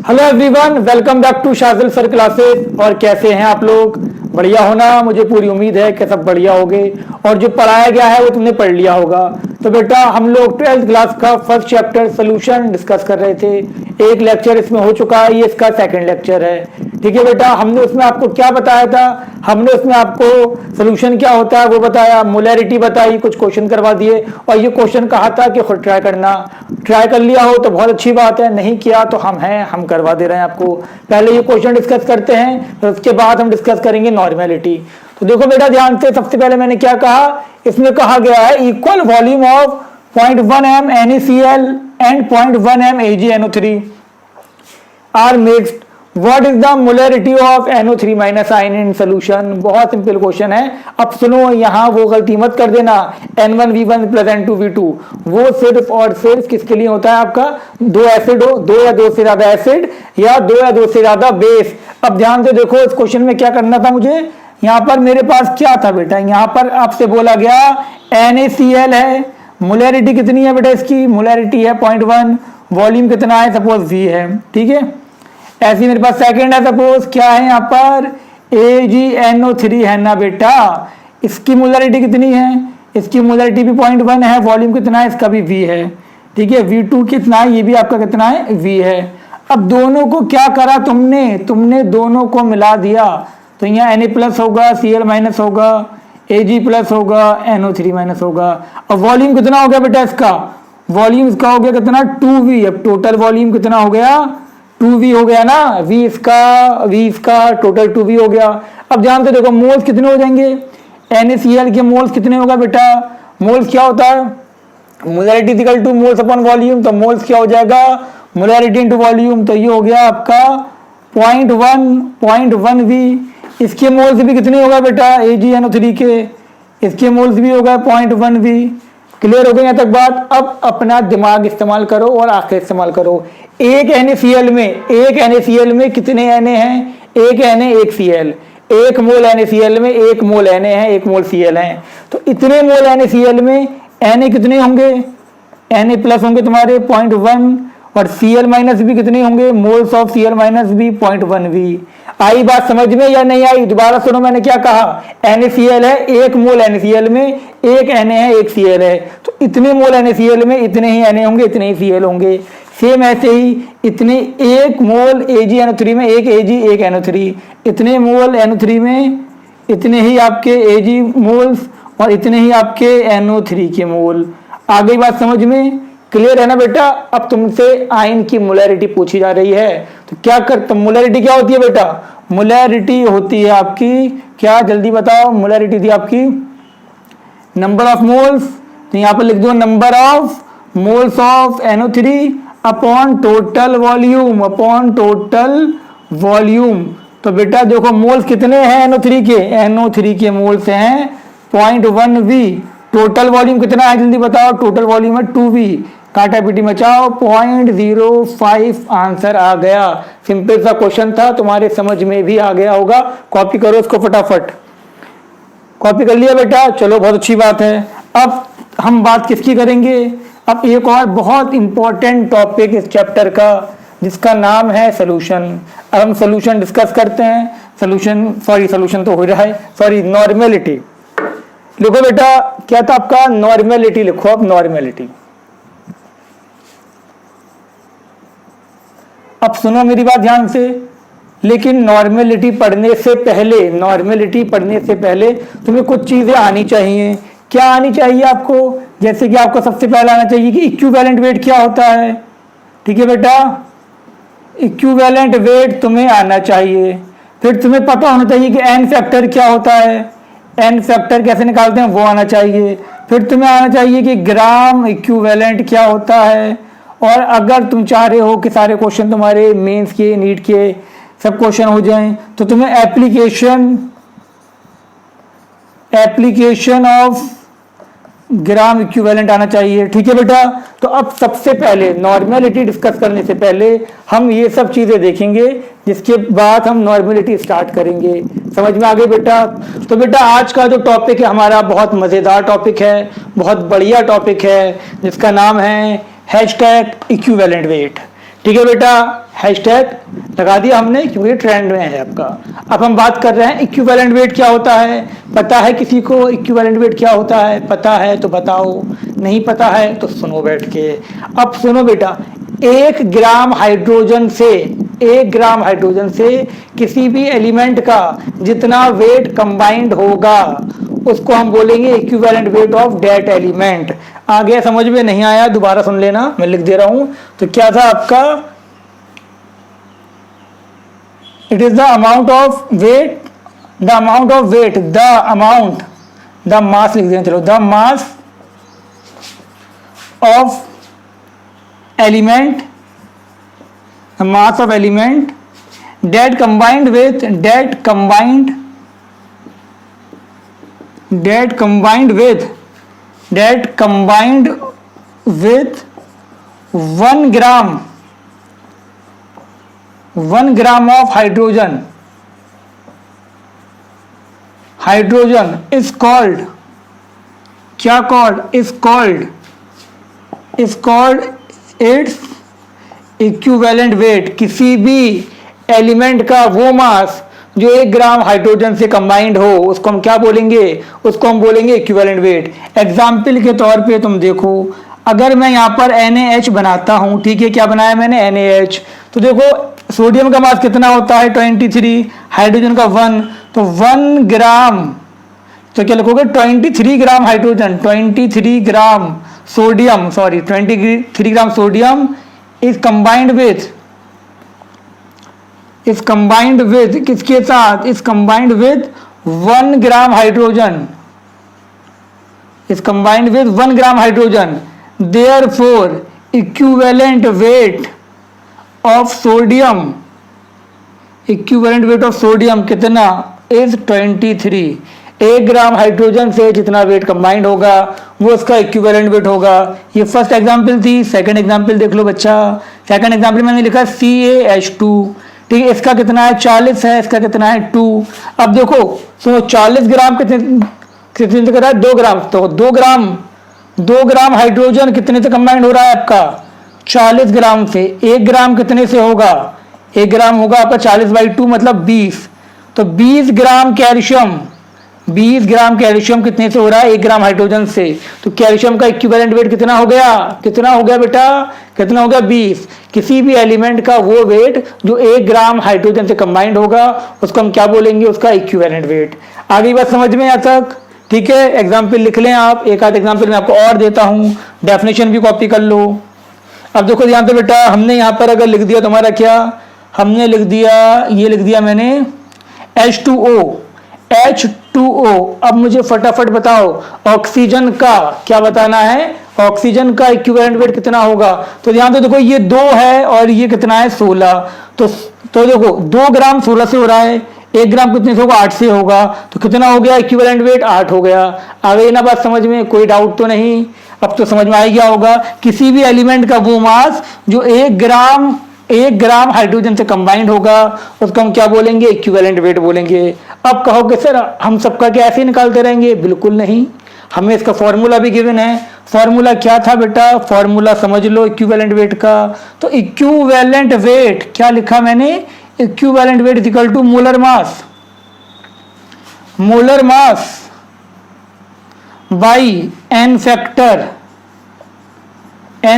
Hello everyone, welcome back to Shajil sir classes. और कैसे हैं आप लोग? बढ़िया होना, मुझे पूरी उम्मीद है कि सब बढ़िया होगे और जो पढ़ाया गया है वो तुमने पढ़ लिया होगा। तो बेटा हम लोग 12th क्लास का फर्स्ट चैप्टर सोल्यूशन डिस्कस कर रहे थे। एक लेक्चर इसमें हो चुका है, ये इसका सेकंड लेक्चर है। ठीक है बेटा, हमने उसमें आपको क्या बताया था? हमने उसमें आपको सोल्यूशन क्या होता है वो बताया, मोलैरिटी बताई, कुछ क्वेश्चन करवा दिए और ये क्वेश्चन कहा था कि खुद ट्राई करना। ट्राई कर लिया हो तो बहुत अच्छी बात है, नहीं किया तो हम करवा दे रहे हैं आपको। पहले ये क्वेश्चन डिस्कस करते हैं, फिर उसके बाद हम डिस्कस करेंगे नॉर्मेलिटी। तो देखो बेटा ध्यान से, सबसे पहले मैंने क्या कहा, इसमें कहा गया है equal volume of 0.1 m NaCl and 0.1 m AgNO3 are mixed, what is the molarity of NO3 minus ion in solution. बहुत सिंपल क्वेश्चन है। अब सुनो, यहाँ वो गलती मत कर देना, N1V1 प्लस N2V2 वो सिर्फ और सिर्फ किसके लिए होता है? आपका दो एसिड हो, दो या दो से ज्यादा एसिड या दो या दो से ज्यादा बेस। अब ध्यान से देखो, इस क्वेश्चन में क्या करना था मुझे। यहाँ पर मेरे पास क्या था बेटा, यहाँ पर आपसे बोला गया NaCl है, मोलैरिटी कितनी है बेटा? इसकी मोलैरिटी है 0.1, वॉल्यूम कितना है? सपोज V है। ठीक है, ऐसी मेरे पास सेकंड है, सपोज क्या है यहाँ पर AgNO3 है ना बेटा। इसकी मोलैरिटी कितनी है? इसकी मोलैरिटी भी 0.1 है, वॉल्यूम कितना है? इसका भी V है। ठीक है, V2 कितना है? ये भी आपका कितना है? V है। अब दोनों को क्या करा तुमने दोनों को मिला दिया, तो यहाँ Na प्लस होगा, Cl माइनस होगा, Ag प्लस होगा, NO3 माइनस होगा। अब वॉल्यूम कितना हो गया बेटा? इसका वॉल्यूम इसका हो गया कितना? 2V। अब टोटल वॉल्यूम कितना हो गया? 2V हो गया ना। V इसका टोटल 2V हो गया। अब ध्यान से देखो, मोल्स कितने हो जाएंगे? NaCl के मोल्स कितने होगा बेटा? मोल्स क्या होता है? Molarity equal two moles upon volume. तो मोल्स क्या हो जाएगा? Molarity into volume. तो ये हो गया आपका 0.1V। इसके मोल्स भी कितने होगा बेटा? AgNO3 के इसके मोल्स भी होगा 0.1V। क्लियर हो गई यहाँ तक बात? अब अपना दिमाग इस्तेमाल करो और आंखें इस्तेमाल करो। एक NaCl में कितने Na हैं? एक Na एक Cl, एक मोल NaCl में एक मोल Na है, एक मोल Cl है। तो इतने मोल NaCl में Na कितने होंगे? Na प्लस होंगे तुम्हारे 0.1 और Cl माइनस भी कितने होंगे? मोल्स ऑफ Cl माइनस भी 0.1V। आई बात समझ में या नहीं आई? दोबारा सुनो, मैंने क्या कहा? NaCl है, एक मोल NaCl में एक Na है, एक Cl है। तो इतने मोल NaCl में इतने ही Na होंगे, इतने ही Cl होंगे। सेम ऐसे ही इतने एक मोल AgNO3 में एक Ag एक NO3, इतने मोल NO3 में इतने ही आपके Ag मोल्स और इतने ही आपके NO3 के मोल। आ गई बात समझ में? क्लियर है ना बेटा? अब तुमसे आयन की मोलैरिटी पूछी जा रही है, तो क्या कर, मोलैरिटी क्या होती है बेटा? मोलैरिटी होती है आपकी क्या? जल्दी बताओ। मोलैरिटी थी आपकी नंबर ऑफ मोल्स, तो यहाँ पर लिख दो number of moles of NO3 upon total volume. तो बेटा देखो, मोल्स कितने हैं NO3 के मोल्स हैं 0.1V। टोटल वॉल्यूम कितना है? जल्दी बताओ। टोटल वॉल्यूम है 2V। काटा पीटी मचाओ, 0.05 आंसर आ गया। सिंपल सा क्वेश्चन था, तुम्हारे समझ में भी आ गया होगा। कॉपी करो इसको फटाफट। कॉपी कर लिया बेटा? चलो बहुत अच्छी बात है। अब हम बात किसकी करेंगे? अब एक और बहुत इंपॉर्टेंट टॉपिक इस चैप्टर का, जिसका नाम है सोल्यूशन। अब हम सोल्यूशन डिस्कस करते हैं। सोल्यूशन तो हो रहा है, नॉर्मेलिटी। लिखो बेटा, क्या था आपका? नॉर्मेलिटी लिखो। अब नॉर्मेलिटी, अब सुनो मेरी बात ध्यान से। लेकिन नॉर्मेलिटी पढ़ने से पहले तुम्हें कुछ चीजें आनी चाहिए। क्या आनी चाहिए आपको? जैसे कि आपको सबसे पहले आना चाहिए कि इक्विवेलेंट वेट क्या होता है। ठीक है बेटा, इक्विवेलेंट वेट तुम्हें आना चाहिए। फिर तुम्हें पता होना चाहिए कि एन फैक्टर क्या होता है, एन फैक्टर कैसे निकालते हैं वो आना चाहिए। फिर तुम्हें आना चाहिए कि ग्राम इक्विवेलेंट क्या होता है। और अगर तुम चाह रहे हो कि सारे क्वेश्चन तुम्हारे मेंस के, नीट के सब क्वेश्चन हो जाएं, तो तुम्हें एप्लीकेशन ऑफ ग्राम इक्विवेलेंट आना चाहिए। ठीक है बेटा? तो अब सबसे पहले नॉर्मेलिटी डिस्कस करने से पहले हम ये सब चीजें देखेंगे, जिसके बाद हम नॉर्मेलिटी स्टार्ट करेंगे। समझ में आ गई बेटा? तो बेटा आज का जो टॉपिक है हमारा बहुत मजेदार टॉपिक है, बहुत बढ़िया टॉपिक है, जिसका नाम है हैशटैग इक्विवेलेंट वेट। ठीक है बेटा, हैशटैग लगा दिया हमने क्योंकि ट्रेंड में है आपका। अब हम बात कर रहे हैं इक्विवेलेंट वेट क्या होता है। पता है किसी को इक्विवेलेंट वेट क्या होता है? पता है तो बताओ, नहीं पता है तो सुनो बैठ के। अब सुनो बेटा, 1 ग्राम हाइड्रोजन से किसी भी एलिमेंट का जितना वेट कंबाइंड होगा उसको हम बोलेंगे equivalent weight of that element. आ गया समझ में? नहीं आया दोबारा सुन लेना, मैं लिख दे रहा हूं। तो क्या था आपका? It is the amount of weight, the mass लिख देना, चलो, the mass of element, that combined with 1 gram of hydrogen is called, क्या called? is called its equivalent weight. किसी भी एलिमेंट का वो मास जो 1 ग्राम हाइड्रोजन से कंबाइंड हो उसको हम क्या बोलेंगे? उसको हम बोलेंगे इक्विवेलेंट वेट। एग्जाम्पल के तौर पे तुम देखो, अगर मैं यहाँ पर NaH बनाता हूँ, ठीक है, क्या बनाया मैंने? NaH। तो देखो सोडियम का मास कितना होता है? 23, हाइड्रोजन का 1, तो 1 ग्राम, तो क्या लिखोगे? 23 gram hydrogen, 23 gram sodium, sorry 23 gram sodium is combined with किसके साथ? is combined with 1 gram hydrogen, therefore equivalent weight of sodium कितना? is 23। 1 ग्राम हाइड्रोजन से जितना वेट कंबाइंड होगा वो उसका इक्विवेलेंट वेट होगा। ये फर्स्ट एग्जांपल थी। सेकंड एग्जांपल देख लो बच्चा। सेकंड एग्जांपल मैंने लिखा CaH2, ठीक है, इसका कितना है? 40 है, इसका कितना है? 2। अब देखो सुनो, 40 ग्राम कितने से कर रहा है? 2 ग्राम। तो 2 ग्राम हाइड्रोजन कितने से कंबाइंड हो रहा है आपका? 40 ग्राम से। 1 ग्राम कितने से होगा? 1 ग्राम होगा आपका 40/2 मतलब 20। तो 20 ग्राम कैल्शियम कितने से हो रहा है? 1 ग्राम हाइड्रोजन से। तो कैल्शियम का इक्विवेलेंट वेट कितना हो गया? बेटा? कितना हो गया? 20। किसी भी एलिमेंट का वो वेट जो 1 ग्राम हाइड्रोजन से कंबाइंड होगा उसको हम क्या बोलेंगे? उसका इक्विवेलेंट वेट। आगे बात समझ में यहाँ तक? ठीक है, एग्जाम्पल लिख लें आप। एक आध एग्जाम्पल मैं आपको और देता हूं, डेफिनेशन भी कॉपी कर लो। अब देखो यहाँ पे बेटा, हमने यहाँ पर अगर लिख दिया तुम्हारा क्या? हमने लिख दिया, ये लिख दिया मैंने H2O। अब मुझे फटाफट बताओ ऑक्सीजन का क्या बताना है? ऑक्सीजन का इक्विवेलेंट वेट कितना होगा? तो ध्यान दो, देखो ये 2 है और ये कितना है? 16। तो देखो 2 ग्राम 16 से हो रहा है, 1 ग्राम कितने से होगा? 8 से होगा। तो कितना हो गया इक्विवेलेंट वेट? 8 हो गया। आ गई ना बात समझ में? कोई डाउट तो नहीं? अब तो समझ में आ गया होगा। किसी भी एलिमेंट का वो मास जो 1 ग्राम हाइड्रोजन से कंबाइंड होगा उसको हम क्या बोलेंगे? इक्विवेलेंट वेट बोलेंगे। अब कहोगे सर हम सबका क्या ऐसे ही निकालते रहेंगे? बिल्कुल नहीं, हमें इसका फॉर्मूला भी गिवन है। फॉर्मूला क्या था बेटा? फॉर्मूला समझ लो इक्विवेलेंट वेट का। तो इक्विवेलेंट वेट क्या लिखा मैंने? Equivalent weight is equal to molar mass by N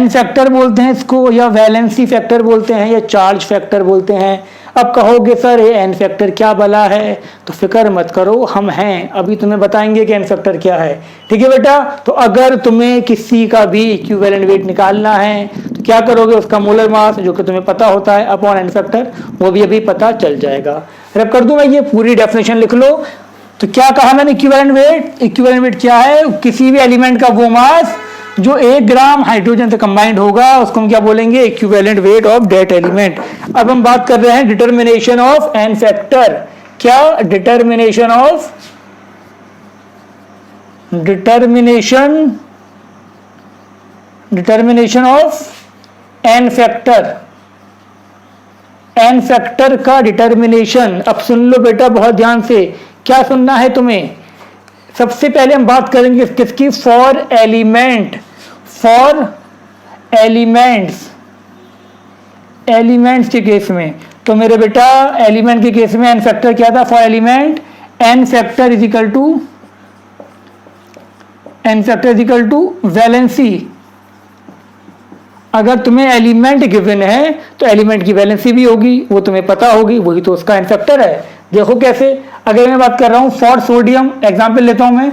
factor बोलते हैं इसको, या वैलेंसी फैक्टर बोलते हैं, या चार्ज फैक्टर बोलते हैं। अब कहोगे सर ये एन फैक्टर क्या भला है? तो फिक्र मत करो, हम हैं, अभी तुम्हें बताएंगे कि एन फैक्टर क्या है। ठीक है बेटा? तो अगर तुम्हें किसी का भी इक्विवेलेंट वेट निकालना है तो क्या करोगे? उसका मोलर मास जो कि तुम्हें पता होता है अपॉन एन फैक्टर, वो भी अभी पता चल जाएगा। रब कर दूं मैं, ये पूरी डेफिनेशन लिख लो। तो क्या कहा मैंने? इक्विवेलेंट वेट क्या है? किसी भी एलिमेंट का वो मास जो 1 ग्राम हाइड्रोजन से कंबाइंड होगा उसको हम क्या बोलेंगे? Equivalent weight of that element. अब हम बात कर रहे हैं डिटर्मिनेशन ऑफ एन फैक्टर। क्या? डिटर्मिनेशन ऑफ एन फैक्टर का डिटर्मिनेशन। अब सुन लो बेटा बहुत ध्यान से, क्या सुनना है तुम्हें? सबसे पहले हम बात करेंगे किसकी? फॉर एलिमेंट्स एलिमेंट्स के केस में, तो मेरे बेटा एलिमेंट के केस में एन फैक्टर क्या था? For element N factor is equal to valency. अगर तुम्हें एलिमेंट गिवन है तो एलिमेंट की वैलेंसी भी होगी, वो तुम्हें पता होगी, वही तो उसका एन फैक्टर है। देखो कैसे, अगर मैं बात कर रहा हूं फॉर सोडियम, एग्जांपल लेता हूं मैं,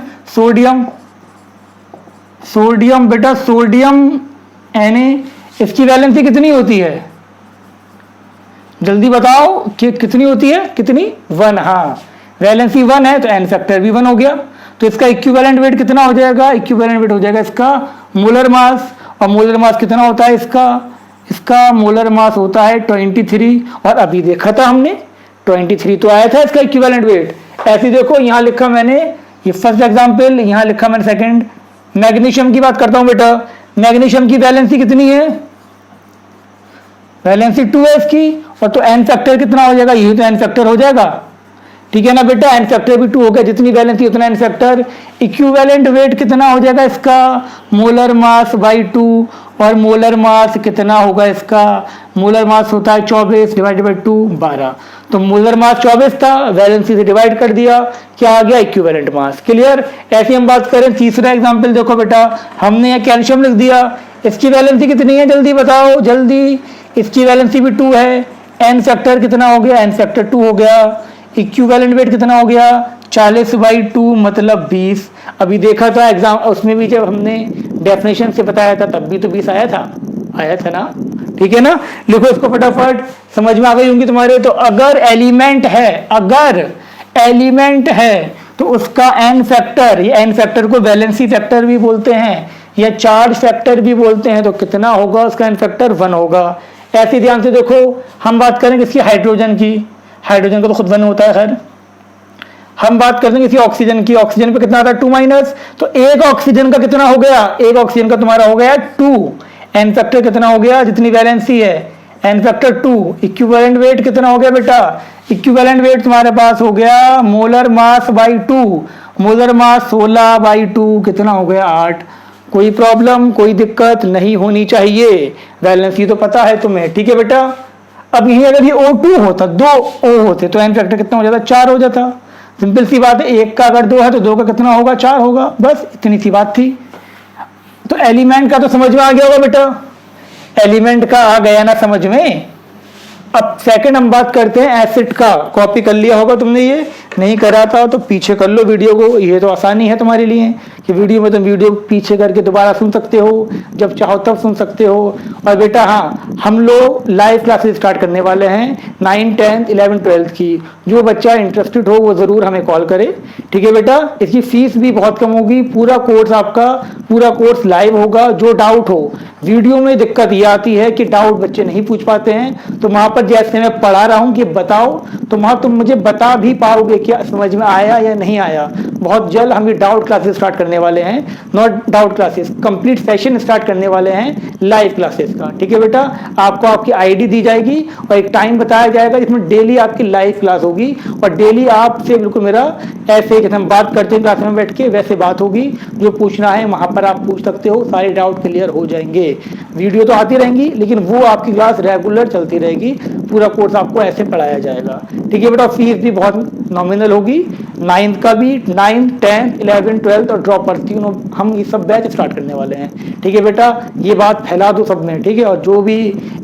सोडियम बेटा, सोडियम Na, इसकी वैलेंसी कितनी होती है? जल्दी बताओ कि कितनी होती है? कितनी? 1। हाँ, वैलेंसी 1 है तो एन फैक्टर भी 1 हो गया। तो इसका इक्विवेलेंट वेट कितना हो जाएगा? इक्विवेलेंट वेट हो जाएगा इसका मोलर मास, और मोलर मास कितना होता है इसका मोलर मास होता है 23, और अभी देखा था हमने 23 तो आया था इसका इक्विवेलेंट वेट। ऐसे देखो यहाँ लिखा मैंने, ये फर्स्ट एग्जांपल, यहाँ लिखा मैंने सेकंड। मैग्नीशियम की बात करता हूं बेटा, मैग्नीशियम की वैलेंसी कितनी है? वैलेंसी 2 है इसकी, और तो एन फैक्टर कितना हो जाएगा? यही तो एन फैक्टर हो जाएगा, ठीक है ना बेटा? एन फैक्टर भी 2 हो गया, जितनी वैलेंसी उतना एन फैक्टर। इक्विवेलेंट वेट कितना हो जाएगा इसका? मोलर मास बाई 2, और मोलर मास कितना होगा इसका? मोलर मास होता है 24 डिवाइडेड बाई 2, 12। तो मोलर मास 24 था, वैलेंसी से डिवाइड कर दिया, क्या आ गया? Equivalent mass. क्लियर? ऐसी हम बात करें, तीसरा एग्जांपल देखो बेटा, हमने यहाँ कैल्शियम लिख दिया, इसकी वैलेंसी कितनी है? जल्दी बताओ, जल्दी। इसकी वैलेंसी भी 2 है, एन फैक्टर कितना हो गया? एन फैक्टर 2 हो गया। इक्विवेलेंट वेट कितना हो गया? 40/2 मतलब 20। अभी देखा था एग्जाम, उसमें भी जब हमने डेफिनेशन से बताया था तब भी तो 20 आया था ना, ठीक है ना? लिखो इसको फटाफट, समझ में आ गई होंगी तुम्हारे। तो अगर एलिमेंट है तो उसका एन फैक्टर, ये एन फैक्टर को वैलेंसी फैक्टर भी बोलते हैं या चार्ज फैक्टर भी बोलते हैं, तो कितना होगा उसका एन फैक्टर? 1 होगा। ऐसे ध्यान से देखो, हम बात करेंगे इसकी हाइड्रोजन की, हाइड्रोजन का तो खुद 1 होता है। खैर हम बात करते हैं इसी ऑक्सीजन की, ऑक्सीजन पे कितना आता है? 2-, तो एक ऑक्सीजन का कितना हो गया? एक ऑक्सीजन का तुम्हारा हो गया 2। एन फैक्टर कितना हो गया? जितनी वैलेंसी है, एन फैक्टर 2। इक्विवेलेंट वेट कितना हो गया बेटा? इक्विवेलेंट वेट तुम्हारे पास हो गया molar mass by 2, molar mass 16/2 कितना हो गया? 8। कोई प्रॉब्लम, कोई दिक्कत नहीं होनी चाहिए, वैलेंसी तो पता है तुम्हें, ठीक है बेटा? अब यही अगर ये O2 होता, 2 O होते, तो एन फैक्टर कितना हो जाता? 4 हो जाता। सिंपल सी बात है, 1 का अगर 2 है तो 2 का कितना होगा? 4 होगा, बस इतनी सी बात थी। तो एलिमेंट का तो समझ में आ गया होगा बेटा, एलिमेंट का आ गया ना समझ में। अब सेकंड हम बात करते हैं एसिड का। कॉपी कर लिया होगा तुमने, ये नहीं करा था तो पीछे कर लो वीडियो को, ये तो आसानी है तुम्हारे लिए कि वीडियो में तुम वीडियो पीछे करके दोबारा सुन सकते हो, जब चाहो तब सुन सकते हो। और बेटा हाँ, हम लोग लाइव क्लासेस स्टार्ट करने वाले हैं 9th 10th 11th 12th की। जो बच्चा इंटरेस्टेड हो वो ज़रूर हमें कॉल करे, ठीक है बेटा? इसकी फीस भी बहुत कम होगी, पूरा कोर्स आपका, पूरा कोर्स लाइव होगा। जो डाउट हो, वीडियो में दिक्कत ये आती है कि डाउट बच्चे नहीं पूछ पाते हैं, तो वहाँ पर जैसे मैं पढ़ा रहा हूँ कि बताओ, तो वहाँ तुम मुझे बता भी पाओगे क्या समझ में आया या नहीं आया। बहुत जल्द हम ये डाउट क्लासेस स्टार्ट करने वाले हैं, not doubt classes, complete session start करने वाले हैं लाइव क्लासेस का, ठीक है बेटा? आपको आपकी आईडी दी जाएगी और एक टाइम बताया जाएगा जिसमें डेली आपकी लाइव क्लास होगी, और डेली आपसे बिल्कुल मेरा ऐसे जैसे हम बात करते हैं क्लास में बैठ के वैसे बात होगी। जो पूछना है वहाँ पर आप पूछ सकते हो, सारे डाउट क्लियर हो जाएंगे। वीडियो तो आती रहेंगी लेकिन वो आपकी क्लास रेगुलर चलती रहेगी, पूरा कोर्स आपको ऐसे पढ़ाया जाएगा, ठीक है बेटा? फीस भी बहुत नॉमिनल होगी, 9th का भी, 9th 10th 11th 12th और ड्रॉपर तीनों हम ये सब बैच स्टार्ट करने वाले हैं, ठीक है बेटा? ये बात फैला दो सब में, ठीक है? और जो भी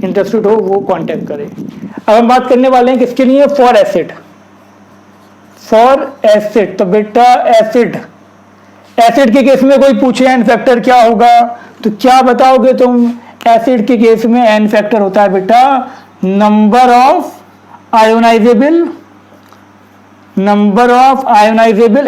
इंटरेस्टेड हो वो कांटेक्ट करे। अब हम बात करने वाले हैं किसके लिए? For acid. तो बेटा एसिड के केस में कोई पूछे एन फैक्टर क्या होगा तो क्या बताओगे तुम? एसिड के केस में एन फैक्टर होता है बेटा number of ionisable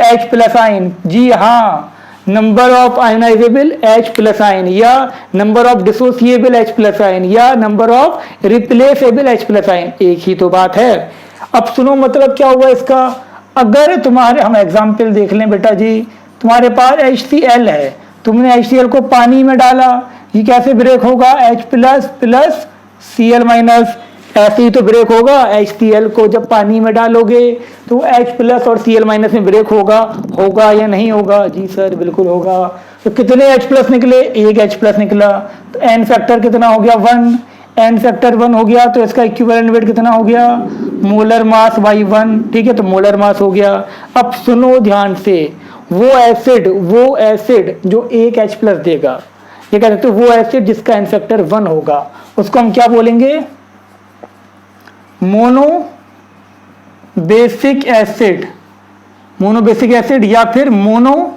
H plus ion. जी हाँ, number of ionisable H plus ion, या number of dissociable H plus ion, या number of replaceable H plus ion, एक ही तो बात है। अब सुनो मतलब क्या हुआ इसका। अगर तुम्हारे, हम एग्जाम्पल देख लें बेटा जी, तुम्हारे पास HCl है, तुमने HCl को पानी में डाला, ये कैसे ब्रेक होगा? H प्लस Cl माइनस, ऐसे ही तो ब्रेक होगा। HCl को जब पानी में डालोगे तो H प्लस और Cl माइनस में ब्रेक होगा या नहीं होगा? जी सर बिल्कुल होगा। तो कितने H प्लस निकले? एक H प्लस निकला, तो एन फैक्टर कितना हो गया? 1। n फैक्टर 1 हो गया, तो इसका इक्विवेलेंट वेट कितना हो गया, मोलर मास बाई 1, ठीक है, तो मोलर मास हो गया। अब सुनो ध्यान से, वो एसिड जो एक H प्लस देगा, ये कह सकते वो एसिड जिसका n फैक्टर 1 होगा, उसको हम क्या बोलेंगे, मोनो बेसिक एसिड, या फिर mono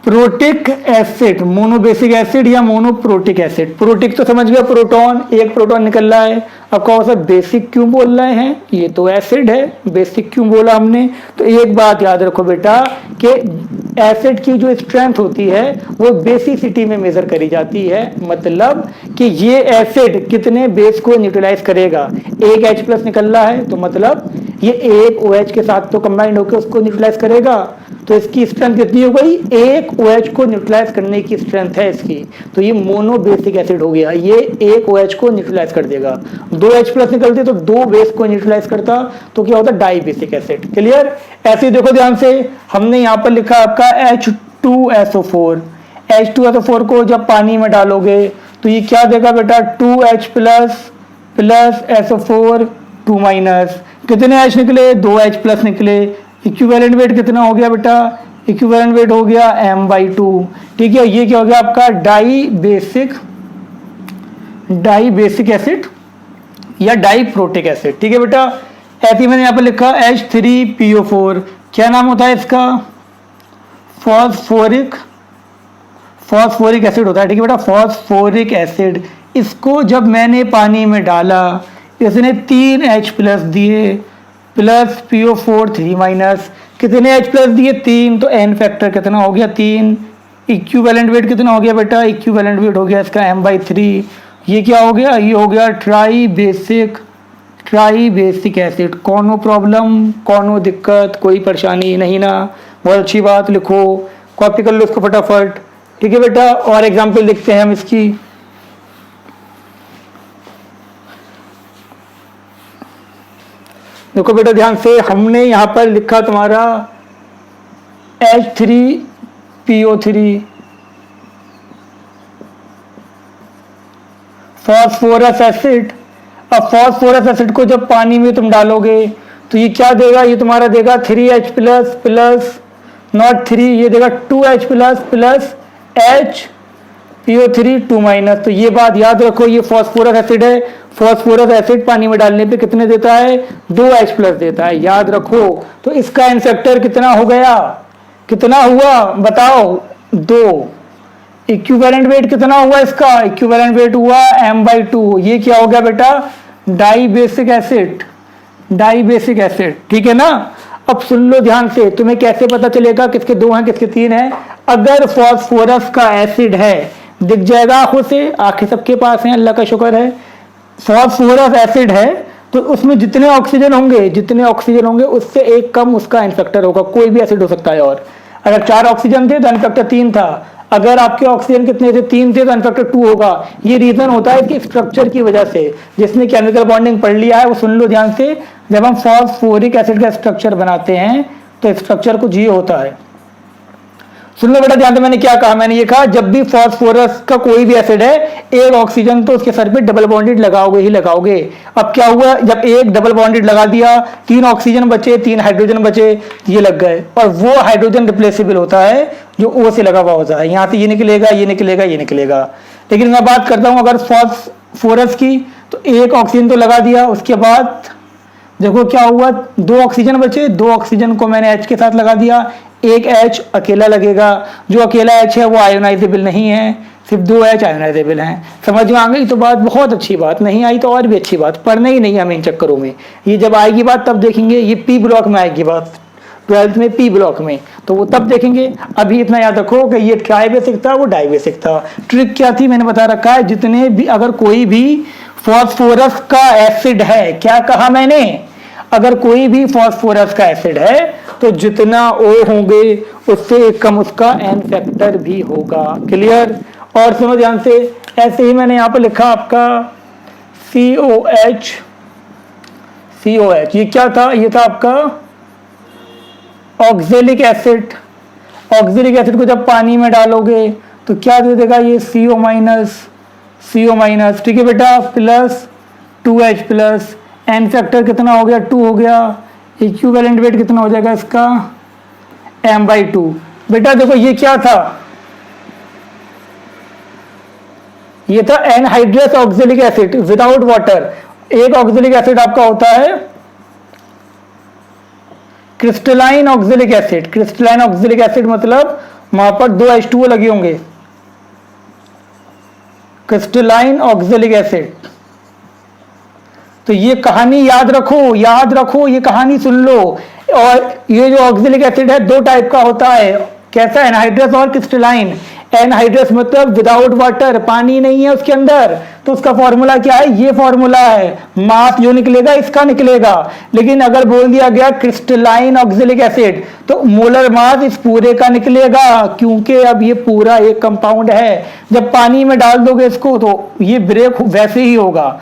protic acid, monobasic acid या मोनोप्रोटिक एसिड। प्रोटिक तो समझ गया, प्रोटॉन, एक प्रोटॉन निकल रहा है। अब कौन सा बेसिक क्यों बोल रहे हैं, ये तो एसिड है, बेसिक क्यों बोला हमने। तो एक बात याद रखो बेटा कि एसिड की जो स्ट्रेंथ होती है वो बेसिसिटी में मेजर करी जाती है, मतलब कि ये एसिड कितने बेस को न्यूट्रलाइज करेगा। एक H प्लस निकल रहा है तो मतलब ये एक OH के साथ तो कंबाइंड होकर उसको न्यूट्रलाइज करेगा, तो इसकी स्ट्रेंथ कितनी हो गई, एक OH को न्यूट्रलाइज करने की स्ट्रेंथ है इसकी, तो ये मोनोबेसिक एसिड हो गया, ये एक OH को न्यूट्रलाइज कर देगा। दो H प्लस निकलते तो दो बेस को न्यूट्रलाइज करता, तो क्या होता, डाई बेसिक एसिड। क्लियर। ऐसे देखो ध्यान से, हमने यहाँ पर लिखा आपका H2SO4, H2SO4 को जब पानी में डालोगे तो ये क्या देगा बेटा, 2H plus plus SO4 2 minus, कितने H निकले, 2H प्लस निकले। इक्विवेलेंट वेट कितना हो गया बेटा, इक्विवेलेंट वेट हो गया m/2, ठीक है। ये क्या हो गया आपका डाई बेसिक एसिड या डाई प्रोटिक एसिड, ठीक है बेटा। ऐसे मैंने यहाँ पर लिखा H3PO4, क्या नाम होता है इसका, फॉस्फोरिक एसिड होता है, ठीक है बेटा, फॉस्फोरिक एसिड। इसको जब मैंने पानी में डाला, इसने 3 H प्लस दिए प्लस PO4 3 माइनस, कितने H प्लस दिए, 3, तो n फैक्टर कितना हो गया, 3। इक्विवेलेंट वेट कितना हो गया बेटा, इक्विवेलेंट वेट हो गया इसका m/3। ये क्या हो गया, ये हो गया ट्राई बेसिक एसिड। कोनो प्रॉब्लम, कोनो दिक्कत, कोई परेशानी नहीं ना, बहुत अच्छी बात। लिखो, कॉपी कर लो इसको फटाफट, ठीक है बेटा। और एग्जाम्पल देखते हैं हम इसकी। देखो बेटा ध्यान से, हमने यहां पर लिखा तुम्हारा H3PO3 फॉस्फोरस एसिड। अब फॉस्फोरस एसिड को जब पानी में तुम डालोगे तो ये क्या देगा, ये तुम्हारा देगा 3H प्लस प्लस नॉट 3, ये देगा 2H plus plus HPO3 2 minus. तो ये बात याद रखो, ये फॉस्फोरस एसिड है, फॉस्फोरस एसिड पानी में डालने पे कितने देता है, 2H प्लस देता है, याद रखो। तो इसका n फैक्टर कितना हो गया, कितना हुआ बताओ, 2। इक्विवेलेंट वेट कितना हुआ इसका, इक्विवेलेंट वेट हुआ m/2। ये क्या हो गया बेटा, डाई बेसिक एसिड, ठीक है ना। अब सुन लो ध्यान से, तुम्हें कैसे पता चलेगा किसके 2 हैं किसके 3 हैं। अगर फॉस्फोरस का एसिड है, दिख जाएगा आंखों से, आंखें सबके पास हैं, अल्लाह का शुक्र है। फॉस्फोरस एसिड है तो उसमें जितने ऑक्सीजन होंगे उससे एक कम उसका n फैक्टर होगा। कोई भी एसिड हो सकता है। और अगर 4 ऑक्सीजन थे तो n फैक्टर 3 था, अगर आपके ऑक्सीजन कितने थे, 3 थे, तो n फैक्टर 2 होगा। ये रीजन होता है कि स्ट्रक्चर की वजह से। जिसने केमिकल बॉन्डिंग पढ़ लिया है वो सुन लो ध्यान से, जब हम फॉस्फोरिक एसिड का स्ट्रक्चर बनाते हैं तो स्ट्रक्चर कुछ ये होता है। सुन लो बेटा ध्यान से, मैंने क्या कहा, मैंने ये कहा जब भी फॉस्फोरस का कोई भी एसिड है, एक ऑक्सीजन तो उसके सर पे डबल बॉन्डेड लगाओगे ही लगाओगे। अब क्या हुआ, जब एक डबल बॉन्डेड लगा दिया, 3 ऑक्सीजन बचे, 3 हाइड्रोजन बचे, ये लग गए। और वो हाइड्रोजन रिप्लेसेबल होता है जो O से लगा हुआ होता है। यहाँ से ये निकलेगा, ये निकलेगा, ये निकलेगा। लेकिन मैं बात करता हूँ अगर फॉस्फोरस की, तो एक ऑक्सीजन तो लगा दिया, उसके बाद देखो क्या हुआ, 2 ऑक्सीजन बचे, 2 ऑक्सीजन को मैंने H के साथ लगा दिया, एक H अकेला लगेगा। जो अकेला H है वो आयोनाइजेबल नहीं है, सिर्फ 2 H आयोनाइजेबल हैं। समझ में आ गई तो बात, बहुत अच्छी बात। नहीं आई तो और भी अच्छी बात, पढ़ना ही नहीं हमें इन चक्करों में। ये जब आएगी बात तब देखेंगे, ये P ब्लॉक में आएगी बात, 12th में P ब्लॉक में, तो वो तब देखेंगे। अभी इतना याद रखो कि ये ट्राइबेसिक था, वो डाइबेसिक था। ट्रिक क्या थी मैंने बता रखा है, जितने भी, अगर कोई भी फॉस्फोरस का एसिड है, क्या कहा मैंने, अगर कोई भी फॉस्फोरस का एसिड है तो जितना O होंगे उससे एक कम उसका n फैक्टर भी होगा। क्लियर। और सुनो ध्यान से, ऐसे ही मैंने यहाँ पर लिखा आपका COH। ये क्या था, ये था आपका ऑक्जेलिक एसिड। ऑक्जेलिक एसिड को जब पानी में डालोगे तो क्या दे देगा ये CO माइनस, ठीक है बेटा, plus 2H plus, N factor कितना हो गया, 2 हो गया, इक्विवेलेंट वेट कितना हो जाएगा इसका, m/2। बेटा देखो ये क्या था, ये था anhydrous oxalic acid without water. एक ऑक्जेलिक एसिड आपका होता है crystalline oxalic acid. Crystalline oxalic acid मतलब वहां पर 2 H2O लगे होंगे, क्रिस्टलाइन ऑक्जेलिक एसिड। तो ये कहानी याद रखो, ये कहानी सुन लो। और ये जो ऑक्जेलिक एसिड है 2 टाइप का होता है, कैसा, एनहाइड्रस और क्रिस्टलाइन। एनहाइड्रस मतलब विदाउट वाटर, पानी नहीं है उसके अंदर, तो उसका फॉर्मूला क्या है, ये फॉर्मूला है, मास जो निकलेगा इसका निकलेगा। लेकिन अगर बोल दिया गया क्रिस्टलाइन ऑक्जेलिक एसिड तो मोलर मास इस पूरे का निकलेगा, क्योंकि अब ये पूरा एक कंपाउंड है। जब पानी में डाल दोगे इसको तो ये ब्रेक वैसे ही होगा,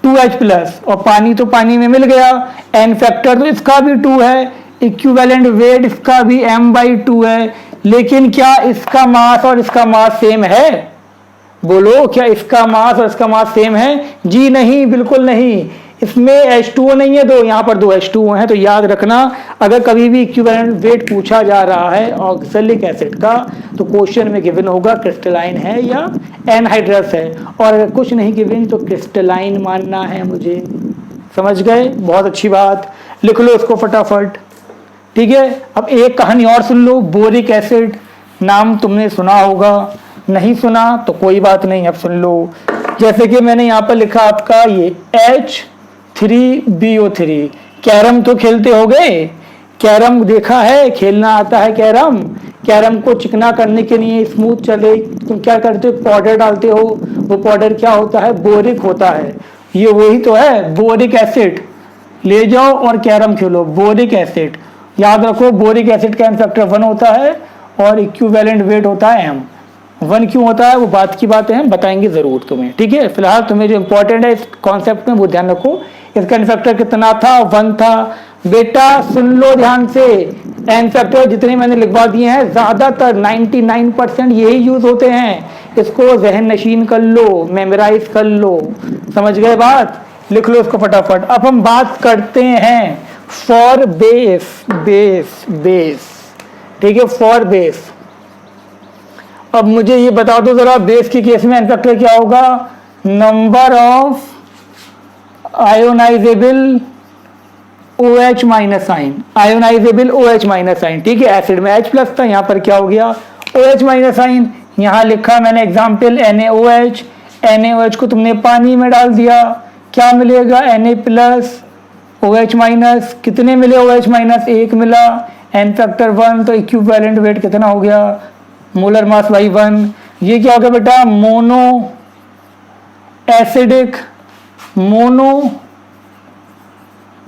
2H प्लस, और पानी तो पानी में मिल गया। एन फैक्टर तो इसका भी 2 है, इक्विवेलेंट वेट इसका भी m/2 है। लेकिन क्या इसका मास और इसका मास सेम है, बोलो, क्या इसका मास और इसका मास सेम है? जी नहीं, बिल्कुल नहीं। इसमें H2O नहीं है, दो, यहाँ पर 2 H2O हैं। तो याद रखना, अगर कभी भी इक्विवेलेंट वेट पूछा जा रहा है ऑक्जेलिक एसिड का तो क्वेश्चन में गिवन होगा क्रिस्टलाइन है या एनहाइड्रस है, और अगर कुछ नहीं गिवन तो क्रिस्टलाइन मानना है मुझे। समझ गए? बहुत अच्छी बात, लिख लो इसको फटाफट, ठीक है। अब एक कहानी और सुन लो, बोरिक एसिड, नाम तुमने सुना होगा, नहीं सुना तो कोई बात नहीं, अब सुन लो। जैसे कि मैंने यहाँ पर लिखा आपका ये H3BO3। कैरम तो खेलते हो गए, कैरम देखा है, खेलना आता है कैरम। कैरम को चिकना करने के लिए, स्मूथ चले, तुम क्या करते हो, पाउडर डालते हो। वो पाउडर क्या होता है, बोरिक होता है। ये वही तो है बोरिक एसिड। ले जाओ और कैरम खेलो, बोरिक एसिड। याद रखो, बोरिक एसिड का फैक्टर 1 होता है और इक्विवेलेंट वेट होता है m। 1 क्यों होता है वो बात की बात है, हम बताएंगे जरूर तुम्हें, ठीक है। फिलहाल तुम्हें जो इंपॉर्टेंट है इस कॉन्सेप्ट में वो ध्यान रखो। इसका एन फैक्टर कितना था, 1 था। बेटा सुन लो ध्यान से, एन फैक्टर जितने मैंने लिखवा दिए हैं ज्यादातर 99% यही यूज होते हैं। इसको जहन नशीन कर लो, मेमोराइज कर लो, समझ गए बात, लिख लो इसको फटाफट। अब हम बात करते हैं फॉर बेस, ठीक है, फॉर बेस। अब मुझे ये बता दो जरा, बेस की केस में एन फैक्टर क्या होगा, number of ionizable OH minus sign, ionizable OH minus sign, ठीक है। एसिड में H प्लस था, यहाँ पर क्या हो गया, OH माइनस साइन। यहाँ लिखा मैंने एग्जाम्पल NaOH, NaOH को तुमने पानी में डाल दिया, क्या मिलेगा, Na प्लस OH माइनस। कितने मिले OH माइनस, 1 मिला, एन फैक्टर 1, तो इक्विवेलेंट वेट कितना हो गया, मोलर मास बाई 1। ये क्या हो गया बेटा, मोनो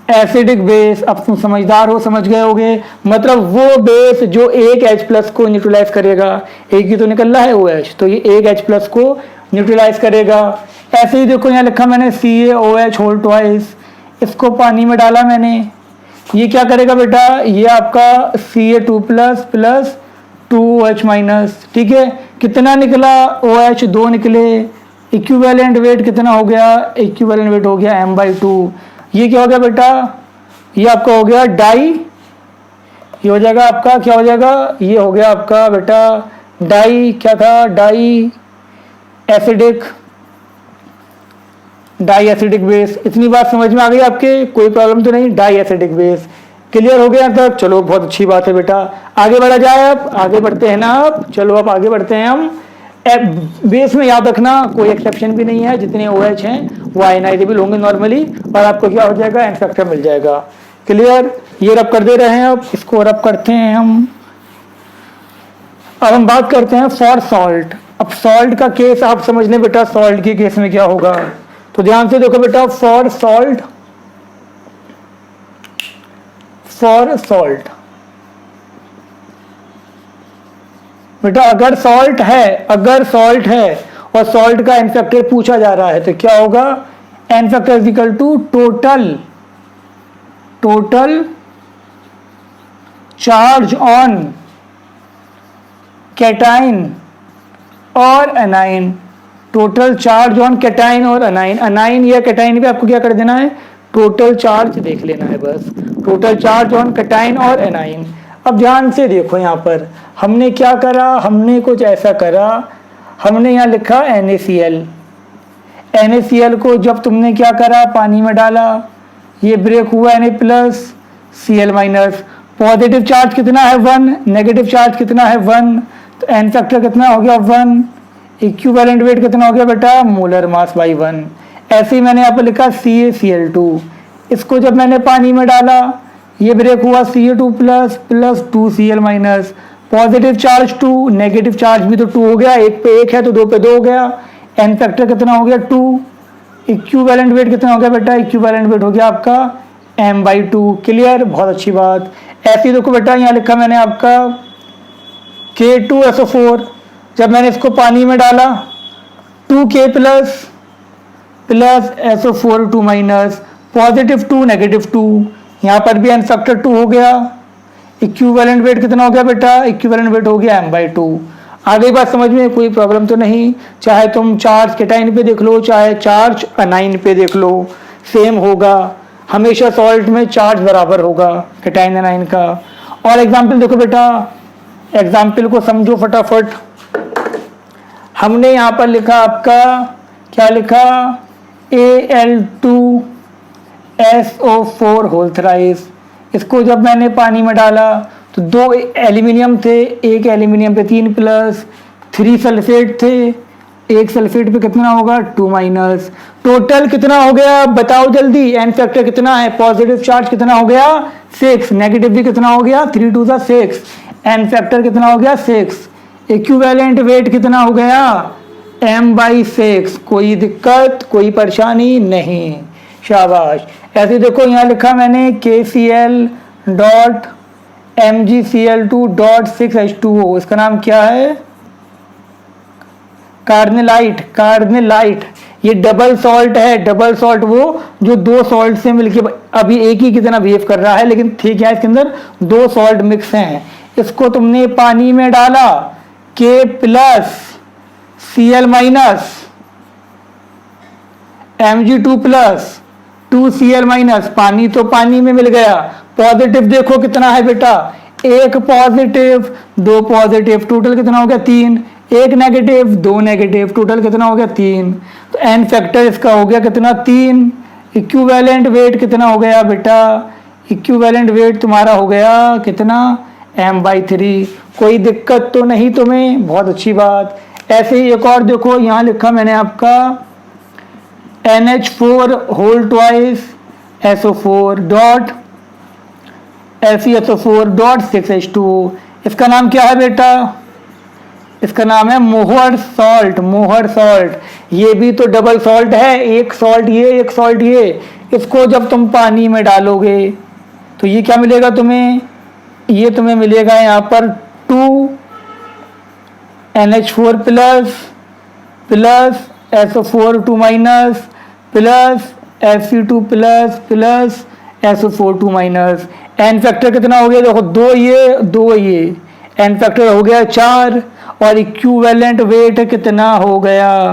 एसिडिक बेस। अब तुम समझदार हो, समझ गए होगे, मतलब वो बेस जो एक H प्लस को न्यूट्रलाइज करेगा। एक ही तो निकल रहा है OH, तो ये एक H प्लस को न्यूट्रलाइज करेगा। ऐसे ही देखो यहाँ लिखा मैंने CaOH होल ट्वाइस, इसको पानी में डाला मैंने, ये क्या करेगा बेटा, ये आपका Ca2 plus plus 2OH minus, ठीक है। कितना निकला, OH 2 निकले। इक्विवेलेंट वेट कितना हो गया, इक्विवेलेंट वेट हो गया m/2। ये क्या हो गया बेटा, ये आपका हो गया डाई, ये हो जाएगा आपका, क्या हो जाएगा, ये हो गया आपका बेटा डाई, क्या था, डाई एसिडिक बेस। इतनी बात समझ में आ गई आपके, कोई प्रॉब्लम तो नहीं, डाई एसिडिक बेस क्लियर हो गया तक, चलो बहुत अच्छी बात है बेटा। आगे बढ़ा जाए, अब आगे बढ़ते हैं ना, अब चलो अब आगे बढ़ते हैं हम। बेस में याद रखना कोई एक्सेप्शन भी नहीं है, जितने OH हैं वो आयनाइजेबल होंगे नॉर्मली, और आपको क्या हो जाएगा, एन फैक्टर मिल जाएगा। क्लियर, ये रब कर दे रहे हैं, अब इसको रब करते हैं हम। अब हम बात करते हैं फॉर सॉल्ट। अब सॉल्ट का केस आप समझ लें बेटा, सॉल्ट के केस में क्या होगा, तो ध्यान से देखो बेटा, फॉर सॉल्ट बेटा, अगर सॉल्ट है और सॉल्ट का एन फैक्टर पूछा जा रहा है तो क्या होगा, N factor is equal to total charge on cation और anion, total charge on cation और अनाइन। अनाइन या कैटाइन पे आपको क्या कर देना है, टोटल चार्ज देख लेना है बस, टोटल चार्ज ऑन कैटाइन और एनाइन। अब ध्यान से देखो, यहाँ पर हमने क्या करा, हमने कुछ ऐसा करा, हमने यहाँ लिखा NaCl। NaCl को जब तुमने क्या करा, पानी में डाला, ये ब्रेक हुआ Na plus Cl minus. Positive charge कितना है 1, नेगेटिव चार्ज कितना है 1, तो एन फैक्टर कितना हो गया 1, इक्विवेलेंट वेट कितना हो गया बेटा, मोलर मास बाई 1। ऐसे ही मैंने यहाँ पर लिखा CaCl2, इसको जब मैंने पानी में डाला, ये ब्रेक हुआ Ca2 plus plus 2Cl minus. Positive charge 2, negative charge भी तो 2 हो गया, एक पे एक है तो 2 पे 2 हो गया। एन फैक्टर कितना हो गया 2, इक्विवेलेंट वेट कितना हो गया बेटा, इक्विवेलेंट वेट हो गया आपका m/2। क्लियर, बहुत अच्छी बात। ऐसे ही देखो बेटा, यहाँ लिखा मैंने आपका K2SO4, जब मैंने इसको पानी में डाला 2K plus plus SO4 2 minus, positive 2 negative 2, यहाँ पर भी एन फैक्टर 2 हो गया। इक्विवेलेंट वेट कितना हो गया बेटा, इक्विवेलेंट वेट हो गया m/2। आगे बात समझ में, कोई प्रॉब्लम तो नहीं। चाहे तुम चार्ज कैटाइन पे देख लो, चाहे चार्ज अनाइन पे देख लो, सेम होगा। हमेशा सॉल्ट में चार्ज बराबर होगा कैटाइन अनाइन का। और एग्जाम्पल देखो बेटा, एग्जाम्पल को समझो फटाफट। हमने यहाँ पर लिखा आपका, क्या लिखा, Al2SO4 होल थ्राइस। इसको जब मैंने पानी में डाला तो 2 एल्यूमिनियम थे, एक एल्यूमिनियम पे 3 प्लस, 3 सल्फेट थे, एक सल्फेट पे कितना होगा 2 माइनस। टोटल कितना हो गया बताओ जल्दी, एन फैक्टर कितना है, पॉजिटिव चार्ज कितना हो गया 6, नेगेटिव भी कितना हो गया 3 2 6, एन फैक्टर कितना हो गया 6। इक्विवेलेंट वेट कितना हो गया m/6। कोई दिक्कत, कोई परेशानी नहीं, शाबाश। ऐसे देखो, यहाँ लिखा मैंने KCl डॉट MgCl2.6H2O, इसका नाम क्या है, कार्नेलाइट। कार्नेलाइट ये डबल सॉल्ट है, डबल सॉल्ट वो जो 2 सॉल्ट से मिलके अभी एक ही कितना बिहेव कर रहा है, लेकिन ठीक है, इसके अंदर 2 सॉल्ट मिक्स हैं। इसको तुमने पानी में डाला, K plus Cl minus Mg2 plus 2Cl minus, पानी तो पानी में मिल गया। पॉजिटिव देखो कितना है बेटा, एक पॉजिटिव 2 पॉजिटिव, टोटल कितना हो गया 3, एक नेगेटिव 2 नेगेटिव, टोटल कितना हो गया 3। तो एन फैक्टर इसका हो गया कितना 3। इक्विवेलेंट वेट कितना हो गया बेटा, इक्विवेलेंट वेट तुम्हारा हो गया कितना m/3। कोई दिक्कत तो नहीं तुम्हें, बहुत अच्छी बात। ऐसे ही एक और देखो, यहाँ लिखा मैंने आपका NH4 whole twice SO4 dot FeSO4.6H2O। इसका नाम क्या है बेटा, इसका नाम है मोहर सॉल्ट। मोहर सॉल्ट ये भी तो डबल सॉल्ट है, एक सॉल्ट ये, एक सॉल्ट ये। इसको जब तुम पानी में डालोगे तो ये क्या मिलेगा तुम्हें, ये तुम्हें मिलेगा यहाँ पर 2NH4 plus plus SO4 2 minus plus Fe2 plus plus SO4 2 minus. N factor कितना हो गया देखो, 2 ये 2 ये, एन फैक्टर हो गया 4। और इक्विवेलेंट वेट कितना हो गया,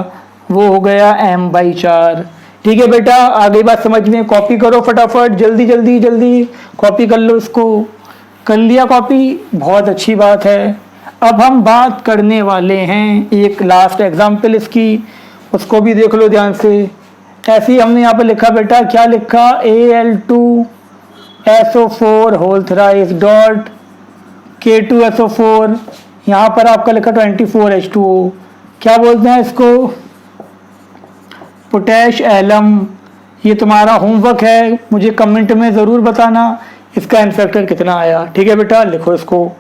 वो हो गया m/4। ठीक है बेटा, आगे बात समझ में, कॉपी करो फटाफट, जल्दी जल्दी जल्दी कॉपी कर लो इसको। कर लिया कॉपी, बहुत अच्छी बात है। अब हम बात करने वाले हैं एक लास्ट एग्जाम्पल इसकी, उसको भी देख लो ध्यान से। ऐसे ही हमने यहाँ पर लिखा बेटा, क्या लिखा, Al2SO4 whole thrice dot K2SO4, यहाँ पर आपका लिखा 24H2O। क्या बोलते हैं इसको, पोटैश एलम। ये तुम्हारा होमवर्क है, मुझे कमेंट में ज़रूर बताना इसका एन फैक्टर कितना आया। ठीक है बेटा, लिखो इसको।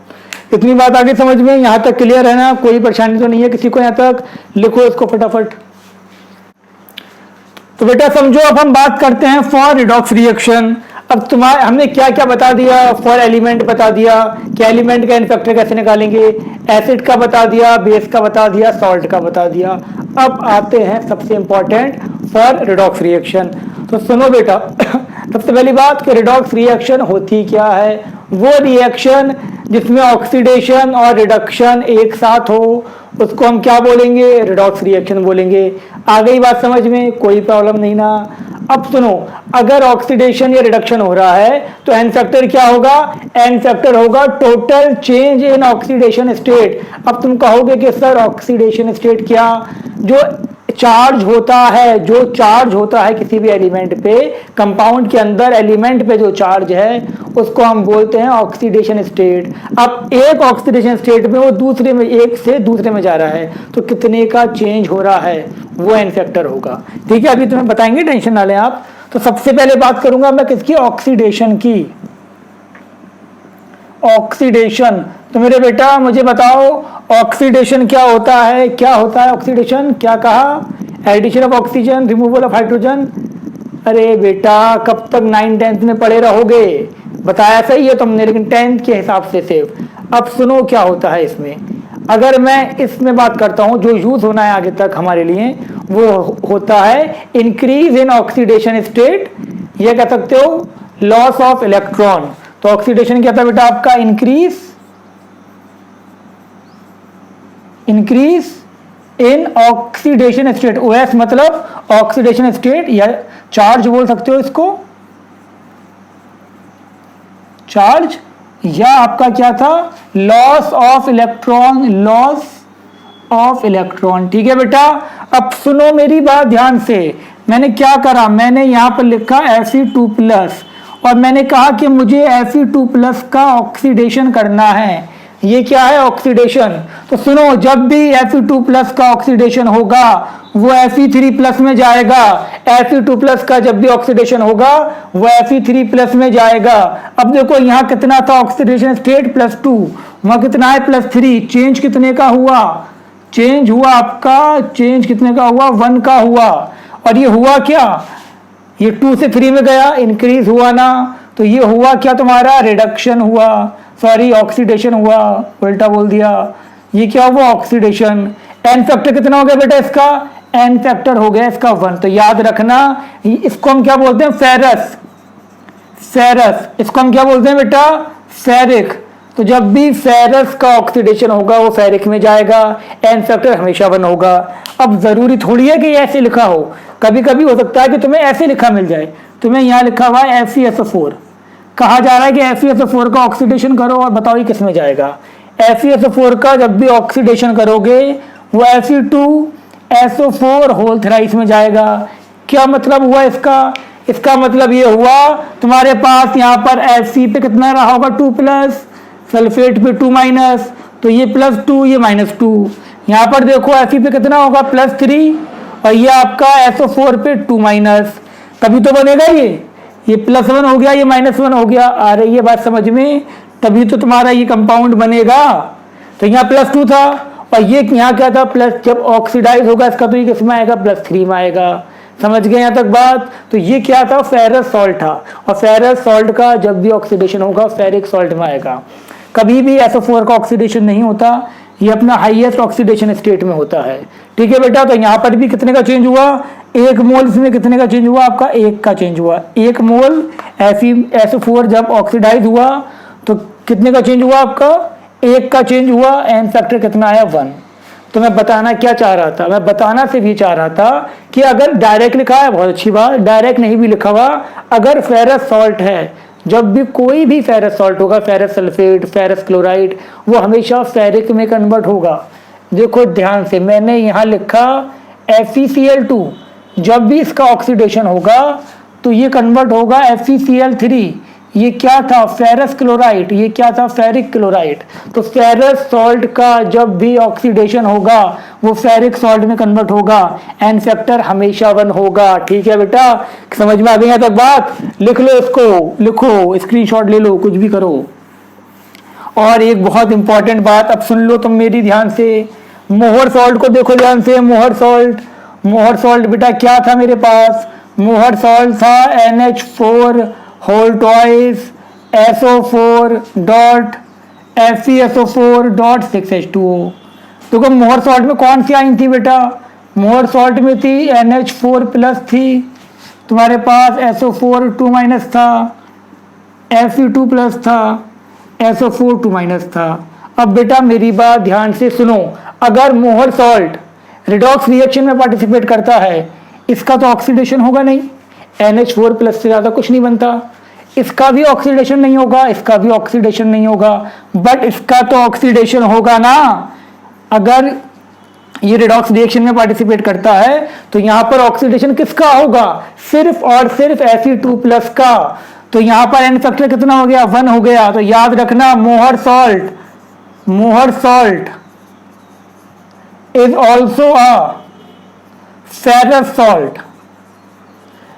इतनी बात आगे समझ में, यहाँ तक क्लियर है ना, कोई परेशानी तो नहीं है किसी को, यहाँ तक लिखो इसको फटाफट। तो बेटा समझो, अब हम बात करते हैं फॉर रिडॉक्स रिएक्शन। अब तुम्हारे हमने क्या क्या बता दिया, फॉर एलिमेंट बता दिया कि एलिमेंट का एन फैक्टर कैसे निकालेंगे, एसिड का बता दिया, बेस का बता दिया, सॉल्ट का बता दिया। अब आते हैं सबसे इंपॉर्टेंट, फॉर रिडॉक्स रिएक्शन। तो सुनो बेटा, सबसे पहली बात कि रिडॉक्स रिएक्शन होती क्या है, वो रिएक्शन जिसमें ऑक्सीडेशन और रिडक्शन एक साथ हो उसको हम क्या बोलेंगे, रिडॉक्स रिएक्शन बोलेंगे। आ गई बात समझ में, कोई प्रॉब्लम नहीं ना। अब सुनो, अगर ऑक्सीडेशन या रिडक्शन हो रहा है तो एन फैक्टर क्या होगा, एन फैक्टर होगा total change in oxidation state. अब तुम कहोगे कि सर ऑक्सीडेशन स्टेट क्या, जो चार्ज होता है, जो चार्ज होता है किसी भी एलिमेंट पे, कंपाउंड के अंदर एलिमेंट पे जो चार्ज है उसको हम बोलते हैं ऑक्सीडेशन स्टेट। अब एक ऑक्सीडेशन स्टेट में वो दूसरे में, एक से दूसरे में जा रहा है तो कितने का चेंज हो रहा है, वो एन फैक्टर होगा। ठीक है, अभी तुम्हें बताएंगे, टेंशन ना लें आप। तो सबसे पहले बात करूंगा मैं किसकी, ऑक्सीडेशन की। ऑक्सीडेशन, तो मेरे बेटा मुझे बताओ ऑक्सीडेशन क्या होता है, क्या होता है ऑक्सीडेशन, क्या कहा, addition of oxygen, removal of hydrogen. अरे बेटा कब तक 9th-10th में पढ़े रहोगे, बताया सही है तुमने लेकिन 10th के हिसाब से सिर्फ। अब सुनो क्या होता है इसमें, अगर मैं इसमें बात करता हूं जो यूज होना है आगे तक हमारे लिए, वो होता है इंक्रीज इन ऑक्सीडेशन स्टेट, ये कह सकते हो लॉस ऑफ इलेक्ट्रॉन। तो ऑक्सीडेशन क्या था बेटा आपका, increase in oxidation state. OS मतलब ऑक्सीडेशन स्टेट या चार्ज बोल सकते हो इसको, चार्ज, या आपका क्या था, loss of electron, loss of electron. ठीक है बेटा, अब सुनो मेरी बात ध्यान से। मैंने क्या करा, मैंने यहां पर लिखा Fe2+ और मैंने कहा कि मुझे Fe2+ का ऑक्सीडेशन करना है। ये क्या है, ऑक्सीडेशन। तो सुनो, जब भी Fe2+ का ऑक्सीडेशन होगा वो Fe3+ में जाएगा। Fe2+ का जब भी ऑक्सीडेशन होगा वो Fe3+ में जाएगा। अब देखो यहाँ कितना था ऑक्सीडेशन स्टेट, +2, वहां कितना है +3। चेंज कितने का हुआ, चेंज हुआ आपका, चेंज कितने का हुआ, 1 का हुआ। और ये हुआ क्या, ये 2 से 3 में गया, इंक्रीज हुआ ना, तो ये हुआ क्या तुम्हारा, रिडक्शन हुआ, सॉरी ऑक्सीडेशन हुआ, उल्टा बोल दिया। ये क्या हुआ, ऑक्सीडेशन। एन फैक्टर कितना हो गया बेटा इसका, एन फैक्टर हो गया इसका 1। तो याद रखना इसको हम क्या बोलते हैं, फेरस, फेरस, इसको हम क्या बोलते हैं बेटा, फेरिक। तो जब भी फेरस का ऑक्सीडेशन होगा वो फेरिक में जाएगा, एन फैक्टर हमेशा 1 होगा। अब जरूरी थोड़ी है कि ऐसे लिखा हो, कभी कभी हो सकता है कि तुम्हें ऐसे लिखा मिल जाए, तुम्हें यहाँ लिखा हुआ है FeSO4, कहा जा रहा है कि FeSO4 का ऑक्सीडेशन करो और बताओ ये किस में जाएगा। FeSO4 का जब भी ऑक्सीडेशन करोगे वो Fe2SO4 होल थ्राइस में जाएगा। क्या मतलब हुआ इसका, इसका मतलब ये हुआ तुम्हारे पास यहाँ पर Fe पे कितना रहा होगा, 2+, सल्फेट पे 2-, तो ये +2 ये -2। यहाँ पर देखो Fe पे कितना होगा, +3, और ये आपका SO4 पे 2-, तभी तो बनेगा ये +1 हो गया, ये -1 हो गया। आ रही है बात समझ में, तभी तो तुम्हारा ये कंपाउंड बनेगा। तो यहाँ +2 था और ये यहाँ क्या था, प्लस, जब ऑक्सीडाइज होगा इसका तो ये किस में आएगा, +3 में आएगा। समझ गए यहाँ तक बात। तो ये क्या था, फेरस सॉल्ट था, और फेरस सॉल्ट का जब भी ऑक्सीडेशन होगा फेरिक सॉल्ट में आएगा। कभी भी SO4 का ऑक्सीडेशन नहीं होता, ये अपना हाईएस्ट ऑक्सीडेशन स्टेट में होता है। ठीक है बेटा, तो यहाँ पर भी कितने का चेंज हुआ, 1 मोल इसमें कितने का चेंज हुआ आपका, 1 का चेंज हुआ। 1 मोल SO4 जब ऑक्सीडाइज हुआ तो कितने का चेंज हुआ आपका, 1 का चेंज हुआ। एन फैक्टर कितना आया, 1। तो मैं बताना क्या चाह रहा था, मैं बताना सिर्फ ये चाह रहा था कि अगर डायरेक्ट लिखा है बहुत अच्छी बात, डायरेक्ट नहीं भी लिखा हुआ, अगर फेरस सॉल्ट है, जब भी कोई भी फेरस सॉल्ट होगा, फेरस सल्फेट, फेरस क्लोराइड, वो हमेशा फेरिक में कन्वर्ट होगा। देखो ध्यान से, मैंने यहाँ लिखा FeCl2, जब भी इसका ऑक्सीडेशन होगा तो ये कन्वर्ट होगा FeCl3। ये क्या था, फेरस क्लोराइड, ये क्या था, फेरिक क्लोराइड। तो फेरस सॉल्ट का जब भी ऑक्सीडेशन होगा वो फेरिक सॉल्ट में कन्वर्ट होगा, एन फैक्टर हमेशा 1 होगा। ठीक है बेटा, समझ में आ गई यहाँ तक बात, लिख लो इसको, लिखो, स्क्रीनशॉट ले लो, कुछ भी करो। और एक बहुत इंपॉर्टेंट बात अब सुन लो तुम मेरी ध्यान से, मोहर सॉल्ट को देखो ध्यान से। मोहर सॉल्ट, मोहर सॉल्ट बेटा क्या था मेरे पास, मोहर सॉल्ट था NH4 whole twice SO4 dot FeSO4 dot 6H2O। तो मोहर सॉल्ट में कौन सी आयन थी बेटा, मोहर सॉल्ट में थी NH4+ थी, तुम्हारे पास SO4 2- था, Fe2+ था, SO4 2 माइनस था। अब बेटा मेरी बात ध्यान से सुनो, अगर मोहर सॉल्ट रिडॉक्स रिएक्शन में पार्टिसिपेट करता है, इसका तो ऑक्सीडेशन होगा नहीं, NH4 प्लस से ज़्यादा कुछ नहीं बनता, इसका भी ऑक्सीडेशन नहीं होगा, इसका भी ऑक्सीडेशन नहीं होगा, बट इसका तो ऑक्सीडेशन होगा ना। अगर ये रिडॉक्स रिएक्शन में पार्टिसिपेट करता है तो यहां पर ऑक्सीडेशन किसका होगा, सिर्फ और सिर्फ Fe2 प्लस का। तो यहां पर एन फैक्टर कितना हो गया, 1 हो गया। तो याद रखना मोहर salt is also a ferrous salt.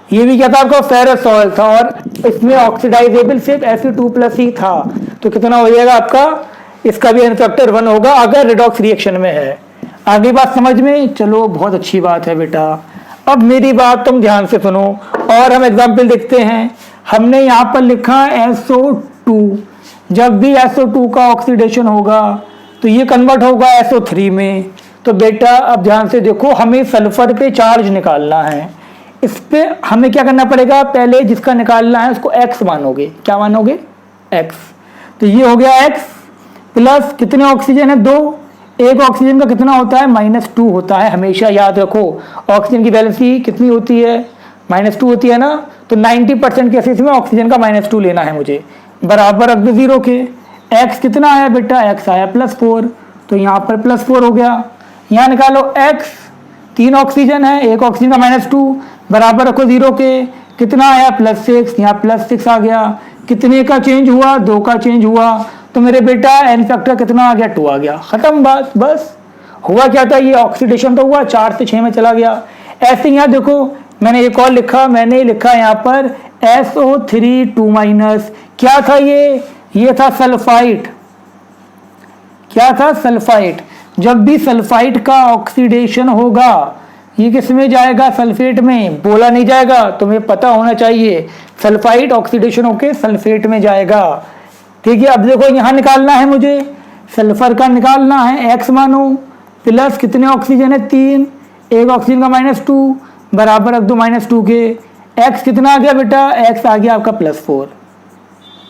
ये भी क्या था आपका, फेरस सॉल्ट था, और इसमें ऑक्सीडाइजेबल सिर्फ Fe2 प्लस ही था। तो कितना हो जाएगा आपका, इसका भी एन फैक्टर 1 होगा अगर रिडॉक्स रिएक्शन में है। आगे बात समझ में, चलो बहुत अच्छी बात है बेटा। अब मेरी बात तुम ध्यान से सुनो और हम एग्जाम्पल देखते हैं। हमने यहाँ पर लिखा SO2, जब भी SO2 का ऑक्सीडेशन होगा तो ये कन्वर्ट होगा SO3 में। तो बेटा अब ध्यान से देखो, हमें सल्फर पे चार्ज निकालना है। इस पे हमें क्या करना पड़ेगा, पहले जिसका निकालना है उसको x मानोगे। क्या मानोगे, x। तो ये हो गया x प्लस कितने ऑक्सीजन है, 2। एक ऑक्सीजन का कितना होता है, -2 होता है। हमेशा याद रखो ऑक्सीजन की वैलेंसी कितनी होती है, -2 होती है ना। तो 90% केसेस में ऑक्सीजन का -2 लेना है मुझे, बराबर रख दो 0 के। x कितना आया बेटा, x आया +4, तो यहाँ पर +4 हो गया। यहाँ निकालो x, 3 ऑक्सीजन है, एक ऑक्सीजन का -2, बराबर रखो 0 के। कितना आया, +6, यहाँ +6 आ गया। कितने का चेंज हुआ, 2 का चेंज हुआ। तो मेरे बेटा एन फैक्टर कितना आ गया, 2 आ गया। खत्म बात, बस। हुआ क्या था, ये ऑक्सीडेशन तो हुआ, 4 से 6 में चला गया। ऐसे यहाँ देखो मैंने एक और लिखा, मैंने लिखा यहाँ पर SO3 2 माइनस। क्या था ये था सल्फाइड। क्या था, सल्फाइड। जब भी सल्फाइड का ऑक्सीडेशन होगा ये किस में जाएगा, सल्फेट में। बोला नहीं जाएगा, तुम्हें पता होना चाहिए। सल्फाइड ऑक्सीडेशन होके सल्फेट में जाएगा। ठीक है, अब देखो यहाँ निकालना है मुझे, सल्फर का निकालना है। x मानो प्लस कितने ऑक्सीजन है, 3, एक ऑक्सीजन का -2, बराबर रख दो -2 के। x कितना आ गया बेटा, x आ गया आपका +4।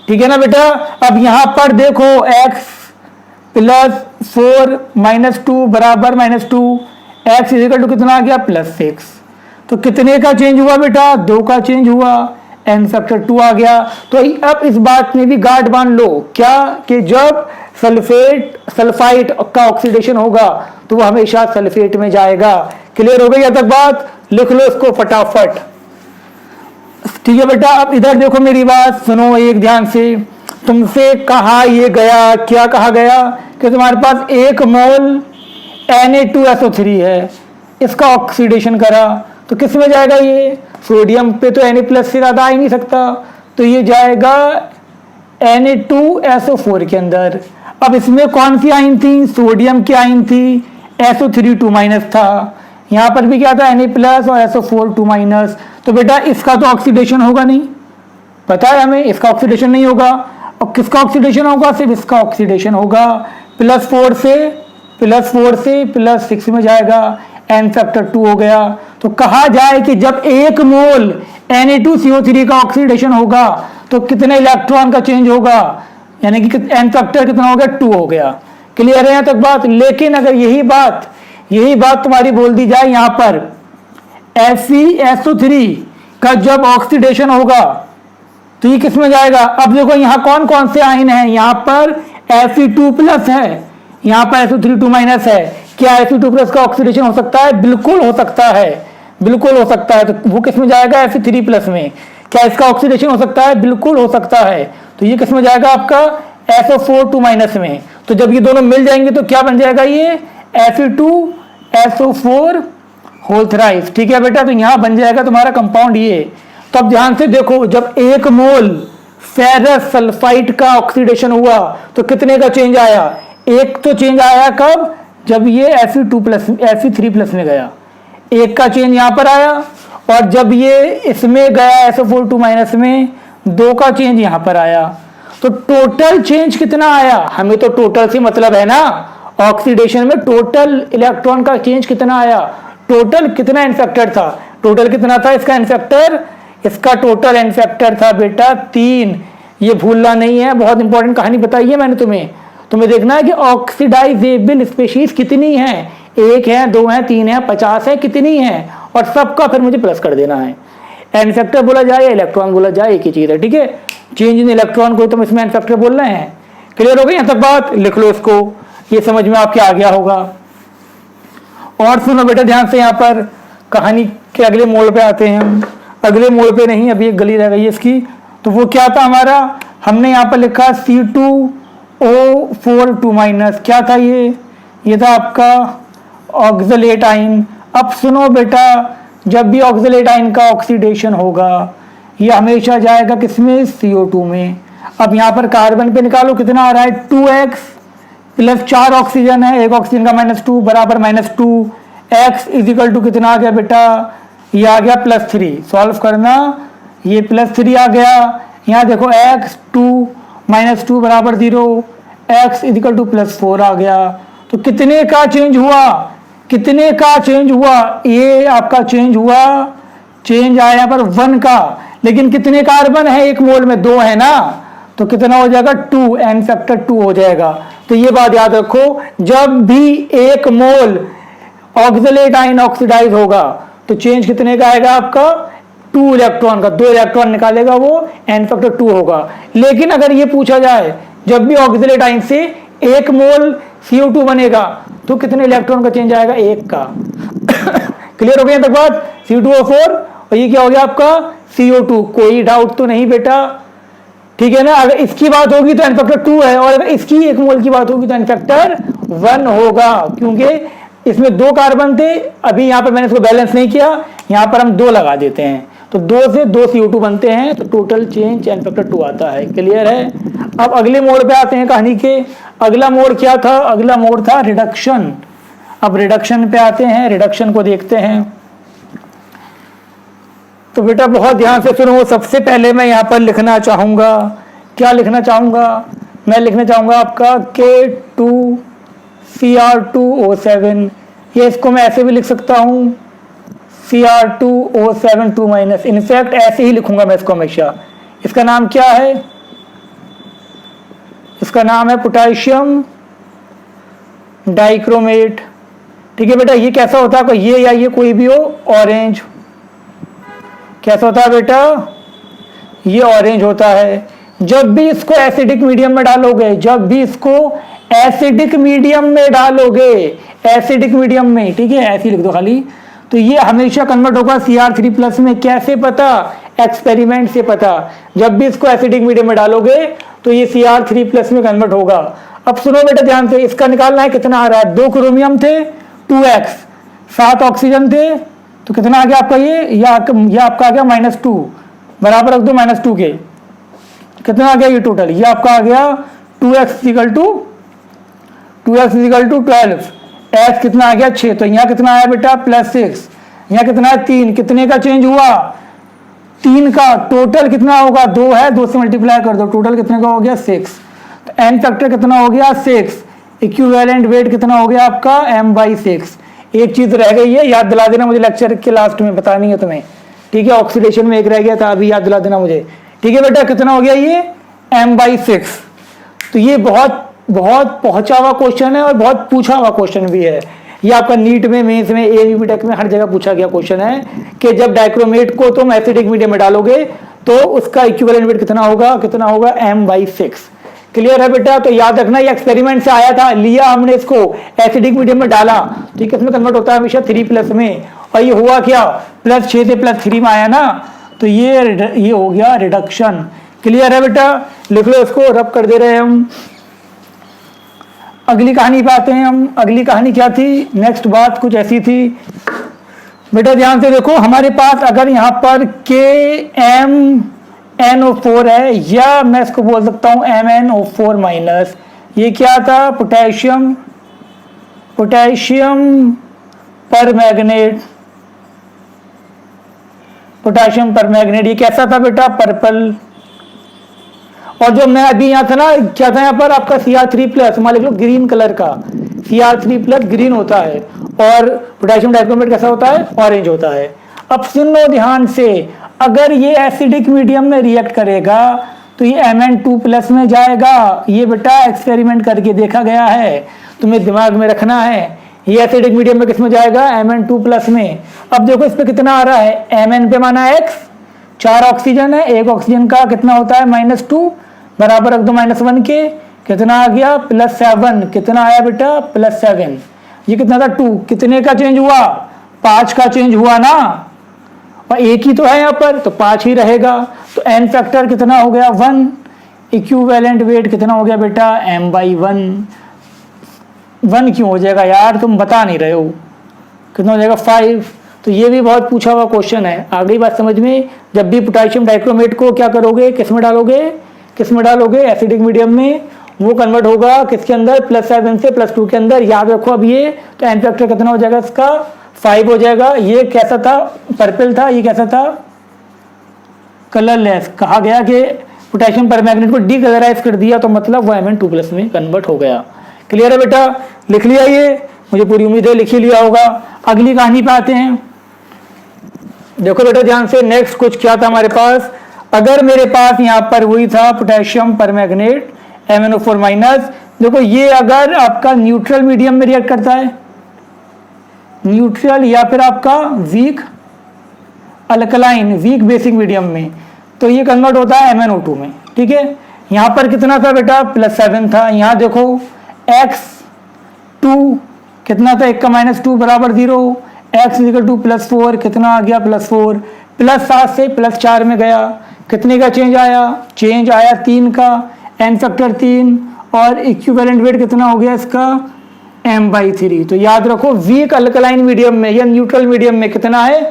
ठीक है ना बेटा। अब यहाँ पर देखो x +4 -2 बराबर -2, x इक्वल टू कितना आ गया, +6। तो कितने का चेंज हुआ बेटा, 2 का चेंज हुआ, एन फैक्टर 2 आ गया। तो अब इस बात में भी गार्ड बांध लो, क्या कि जब सल्फाइड का ऑक्सीडेशन होगा तो वो हमेशा सल्फेट में जाएगा। क्लियर हो गई अब तक बात, लिख लो इसको फटाफट। ठीक है बेटा, अब इधर देखो मेरी बात सुनो एक ध्यान से। तुमसे कहा ये गया, क्या कहा गया कि तुम्हारे पास 1 मोल Na2SO3 है, इसका ऑक्सीडेशन करा तो किस में जाएगा, ये सोडियम पे तो Na+ से ज़्यादा आ ही नहीं सकता, तो ये जाएगा Na2SO4 के अंदर। अब इसमें कौन सी आयन थी, सोडियम की आयन थी, SO3 2 माइनस था। यहाँ पर भी क्या था, Na+ और SO4 2 माइनस। तो बेटा इसका तो ऑक्सीडेशन होगा नहीं, पता है हमें, इसका ऑक्सीडेशन नहीं होगा। और किसका ऑक्सीडेशन होगा, सिर्फ इसका ऑक्सीडेशन होगा। +4 से +6 में जाएगा, एन फैक्टर 2 हो गया। तो कहा जाए कि जब 1 मोल Na2CO3 का ऑक्सीडेशन होगा तो कितने इलेक्ट्रॉन का चेंज होगा, यानी कि एन फैक्टर कितना हो गया, 2 हो गया। क्लियर है यहाँ तक बात। लेकिन अगर यही बात तुम्हारी बोल दी जाए यहाँ पर FeSO3 का जब ऑक्सीडेशन होगा तो ये किस में जाएगा। अब देखो यहाँ कौन कौन से आयन है, यहाँ पर Fe2+ है, यहाँ पर SO3 2 माइनस है। क्या Fe2+ का ऑक्सीडेशन हो सकता है, बिल्कुल हो सकता है, बिल्कुल हो सकता है। तो वो किस में जाएगा, Fe3+ में। क्या इसका ऑक्सीडेशन हो सकता है, बिल्कुल हो सकता है। तो ये किस में जाएगा आपका SO4 2 माइनस में। तो जब ये दोनों मिल जाएंगे तो क्या बन जाएगा, ये Fe2SO4 होल थ्राइस। ठीक है बेटा, तो यहाँ बन जाएगा तुम्हारा कंपाउंड ये। तो अब ध्यान से देखो, जब 1 मोल फेरस सल्फाइड का ऑक्सीडेशन हुआ तो कितने का चेंज आया, एक तो चेंज आया कब, जब ये Fe3+ में गया, एक का चेंज यहाँ पर आया। और जब ये इसमें गया SO4 2 माइनस में, 2 का चेंज यहाँ पर आया। तो टोटल चेंज कितना आया, हमें तो टोटल से मतलब है ना, ऑक्सीडेशन में टोटल इलेक्ट्रॉन का चेंज कितना आया, टोटल कितना इनफेक्टेड था, टोटल कितना था इसका इनफेक्टर, इसका टोटल इनफेक्टर था बेटा 3। ये भूलना नहीं है, बहुत इंपॉर्टेंट कहानी बताई है मैंने तुम्हें देखना है कि ऑक्सीडाइजेबल स्पीशीज कितनी है, 1 है, 2 है, 3 है, 50 है, कितनी है, और सबका फिर मुझे प्लस कर देना है। एन फैक्टर बोला जाए या इलेक्ट्रॉन बोला जाए, एक ही चीज है, ठीक है। चेंज इन इलेक्ट्रॉन को तुम इसमें एन फैक्टर बोल रहे हैं। क्लियर हो गई यहाँ तक बात? लिख लो इसको, ये समझ में आपके आ गया होगा। और सुनो बेटा ध्यान से, यहाँ पर कहानी के अगले मोड़ पे आते हैं हम। अगले मोड़ पे नहीं, अभी एक गली रह गई है इसकी। तो वो क्या था हमारा, हमने यहाँ पर लिखा C2O4 क्या था ये था आपका ऑक्सलेट आयन। अब सुनो बेटा, जब भी ऑक्सलेट आयन का ऑक्सीडेशन होगा ये हमेशा जाएगा किसमें, CO2 में। अब यहाँ पर कार्बन पे निकालो कितना आ रहा है, 2x प्लस 4 ऑक्सीजन है, एक ऑक्सीजन का -2 बराबर -2, x इजिकल टू कितना आ गया बेटा, ये आ गया +3। सॉल्व करना, ये +3 आ गया। यहाँ देखो x 2 -2 बराबर 0, x इजिकल टू +4 आ गया। तो कितने का चेंज हुआ, कितने का चेंज हुआ, ये आपका चेंज हुआ, चेंज आया यहाँ पर 1 का। लेकिन कितने कार्बन है एक मोल में, 2 है ना, तो कितना हो जाएगा 2, एन फैक्टर 2 हो जाएगा। तो ये बात याद रखो, जब भी एक मोल ऑक्सलेट आयन ऑक्सीडाइज होगा तो चेंज कितने का आएगा आपका, 2 इलेक्ट्रॉन का, 2 इलेक्ट्रॉन निकालेगा वो, एन फैक्टर 2 होगा। लेकिन अगर ये पूछा जाए जब भी ऑक्सलेट आयन से 1 मोल CO2 बनेगा तो कितने इलेक्ट्रॉन का चेंज आएगा, 1 का। क्लियर हो गया तक बात, C2O4 और ये क्या हो गया आपका CO2, कोई डाउट तो नहीं बेटा, ठीक है ना। अगर इसकी बात होगी तो एन फैक्टर 2 है, और अगर इसकी 1 मोल की बात होगी तो एन फैक्टर 1 होगा, क्योंकि इसमें 2 कार्बन थे। अभी यहाँ पर मैंने इसको बैलेंस नहीं किया, यहाँ पर हम 2 लगा देते हैं, तो 2 से 2 CO2 बनते हैं, तो टोटल चेंज एन फैक्टर 2 आता है। क्लियर है। अब अगले मोड़ पे आते हैं कहानी के। अगला मोड़ क्या था, अगला मोड़ था रिडक्शन। अब रिडक्शन पे आते हैं, रिडक्शन को देखते हैं। तो बेटा बहुत ध्यान से सुनो, सबसे पहले मैं यहाँ पर लिखना चाहूंगा, क्या लिखना चाहूंगा, मैं लिखना चाहूंगा आपका K2Cr2O7। ये इसको मैं ऐसे भी लिख सकता हूँ Cr2O7 2-। इनफैक्ट ऐसे ही लिखूंगा मैं इसको हमेशा। इसका नाम क्या है, इसका नाम है पोटेशियम डाइक्रोमेट। ठीक है बेटा, ये कैसा होता है, ये या ये कोई भी हो, ऑरेंज। कैसा होता है बेटा, ये ऑरेंज होता है। जब भी इसको एसिडिक मीडियम में डालोगे, जब भी इसको एसिडिक मीडियम में डालोगे, एसिडिक मीडियम में, ठीक है, ऐसे लिख दो खाली, तो ये हमेशा कन्वर्ट होगा Cr3+ में। कैसे पता, एक्सपेरिमेंट से पता। जब भी इसको एसिडिक मीडियम में डालोगे तो ये Cr3+ में कन्वर्ट होगा। अब सुनो बेटा ध्यान से, इसका निकालना है कितना आ रहा है, 2 क्रोमियम थे, 2x, 7 ऑक्सीजन थे, तो कितना आ गया आपका ये आपका आ गया -2, बराबर रख दो -2 के। कितना आ गया ये टोटल, ये आपका आ गया 2x इक्वल टू 12, x कितना आ गया 6, तो यहाँ कितना आया बेटा +6, यहाँ कितना है 3, कितने का चेंज हुआ, 3 का। टोटल कितना होगा, 2 है, 2 से मल्टीप्लाई कर दो, टोटल कितने का हो गया 6। तो एन फैक्टर कितना हो गया 6, इक्विवेलेंट वेट कितना हो गया आपका m/6। एक चीज रह गई है, याद दिला देना मुझे, लेक्चर के लास्ट में बतानी है तुम्हें, ठीक है। ऑक्सीडेशन में एक रह गया था, अभी याद दिला देना मुझे, ठीक है बेटा। कितना हो गया ये m/6। तो ये बहुत बहुत पहुंचा हुआ क्वेश्चन है और बहुत पूछा हुआ क्वेश्चन भी है। ये आपका नीट में, मेंस में, एबीपी टेक में हर जगह पूछा गया क्वेश्चन है कि जब डाइक्रोमेट को तुम एसिडिक मीडियम में डालोगे तो उसका इक्विवेलेंट वेट कितना होगा, m/6। क्लियर है बेटा। तो याद रखना, ये एक्सपेरिमेंट से आया था, लिया हमने इसको, एसिडिक मीडियम में डाला, तो ये किसमें कन्वर्ट होता है हमेशा 3+ में, और ये हुआ क्या, +6 से +3 में आया ना, तो ये हो गया रिडक्शन। क्लियर है बेटा, लिख लो इसको, रब कर दे रहे हैं हम। अगली कहानी पे आते हैं हम। अगली कहानी क्या थी, नेक्स्ट बात कुछ ऐसी थी बेटा, ध्यान से देखो। हमारे पास अगर यहाँ पर KMnO4 है, या मैं इसको बोल सकता हूँ MnO4-, ये क्या था, पोटेशियम परमैंगनेट। ये कैसा था बेटा, पर्पल। और जो मैं अभी यहाँ था ना, क्या था यहाँ पर आपका Cr3+, मान लिख लो ग्रीन कलर का, Cr3+ ग्रीन होता है, और पोटेशियम डाइक्रोमेट कैसा होता है, ऑरेंज होता है। अब सुनो ध्यान से, अगर ये एसिडिक मीडियम में रिएक्ट करेगा तो ये Mn2+ में जाएगा। ये बेटा एक्सपेरिमेंट करके देखा गया है, तुम्हें दिमाग में रखना है। ये एसिडिक मीडियम में किस में जाएगा? Mn2+ में। अब देखो इस पे कितना आ रहा है, Mn पे माना x, 4 ऑक्सीजन है, एक ऑक्सीजन का कितना होता है -2, बराबर रख दो -1 के, कितना आ गया +7, कितना आया बेटा +7। ये कितना था 2, कितने का चेंज हुआ? 5 का चेंज हुआ ना, और एक ही तो है यहाँ पर, तो 5 ही रहेगा। तो n फैक्टर कितना हो गया 1, इक्विवेलेंट वेट कितना हो गया बेटा m/1। 1 क्यों हो जाएगा यार, तुम बता नहीं रहे हो, कितना हो जाएगा 5। तो ये भी बहुत पूछा हुआ क्वेश्चन है। आगे बात समझ में, जब भी पोटेशियम डाइक्रोमेट को क्या करोगे, किस में डालोगे, किस में डालोगे? एसिडिक मीडियम में। वो कन्वर्ट होगा किसके अंदर? +7 से +2 के अंदर। याद रखो अब ये, तो n फैक्टर कितना हो जाएगा इसका? 5 हो जाएगा। ये कैसा था? पर्पल था। ये कैसा था? कलरलेस। कहा गया कि पोटेशियम परमैंगनेट को डीकलराइज कर दिया, तो मतलब वो Mn2+ में कन्वर्ट हो गया। क्लियर है बेटा? लिख लिया ये? मुझे पूरी उम्मीद है लिख ही लिया होगा। अगली कहानी पे आते हैं। देखो बेटा ध्यान से, नेक्स्ट कुछ क्या था हमारे पास। अगर मेरे पास यहाँ पर वही था पोटेशियम परमैंगनेट MnO4-। देखो ये अगर आपका न्यूट्रल मीडियम में रिएक्ट करता है, न्यूट्रल या फिर आपका weak alkaline, weak basic medium में, तो ये कन्वर्ट होता है MnO2 में। ठीक है, यहाँ पर कितना था बेटा? +7 था। यहाँ देखो x2 कितना था? 1 का -2 बराबर 0, x = +4, कितना आ गया +4, +7 से +4 में गया, कितने का चेंज आया? चेंज आया 3 का, n फैक्टर 3, और इक्विवेलेंट वेट कितना हो गया इसका? m/3। तो याद रखो वीक अल्कलाइन मीडियम में या न्यूट्रल मीडियम में कितना है?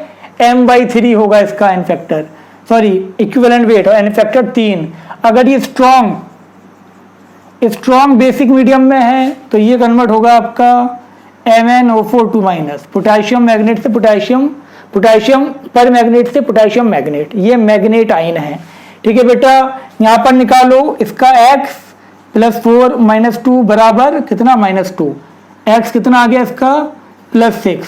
m/3 होगा इसका n factor, sorry equivalent weight, और n फैक्टर 3। अगर ये स्ट्रॉन्ग बेसिक मीडियम में है तो ये कन्वर्ट होगा आपका MnO4₂-, पोटेशियम मैग्नेट से पोटेशियम, पोटेशियम पर मैग्नेट से पोटेशियम मैग्नेट, ये मैग्नेट आयन है। ठीक है बेटा, यहाँ पर निकालो इसका x +4 -2 बराबर कितना? -2। x कितना आ गया इसका? +6,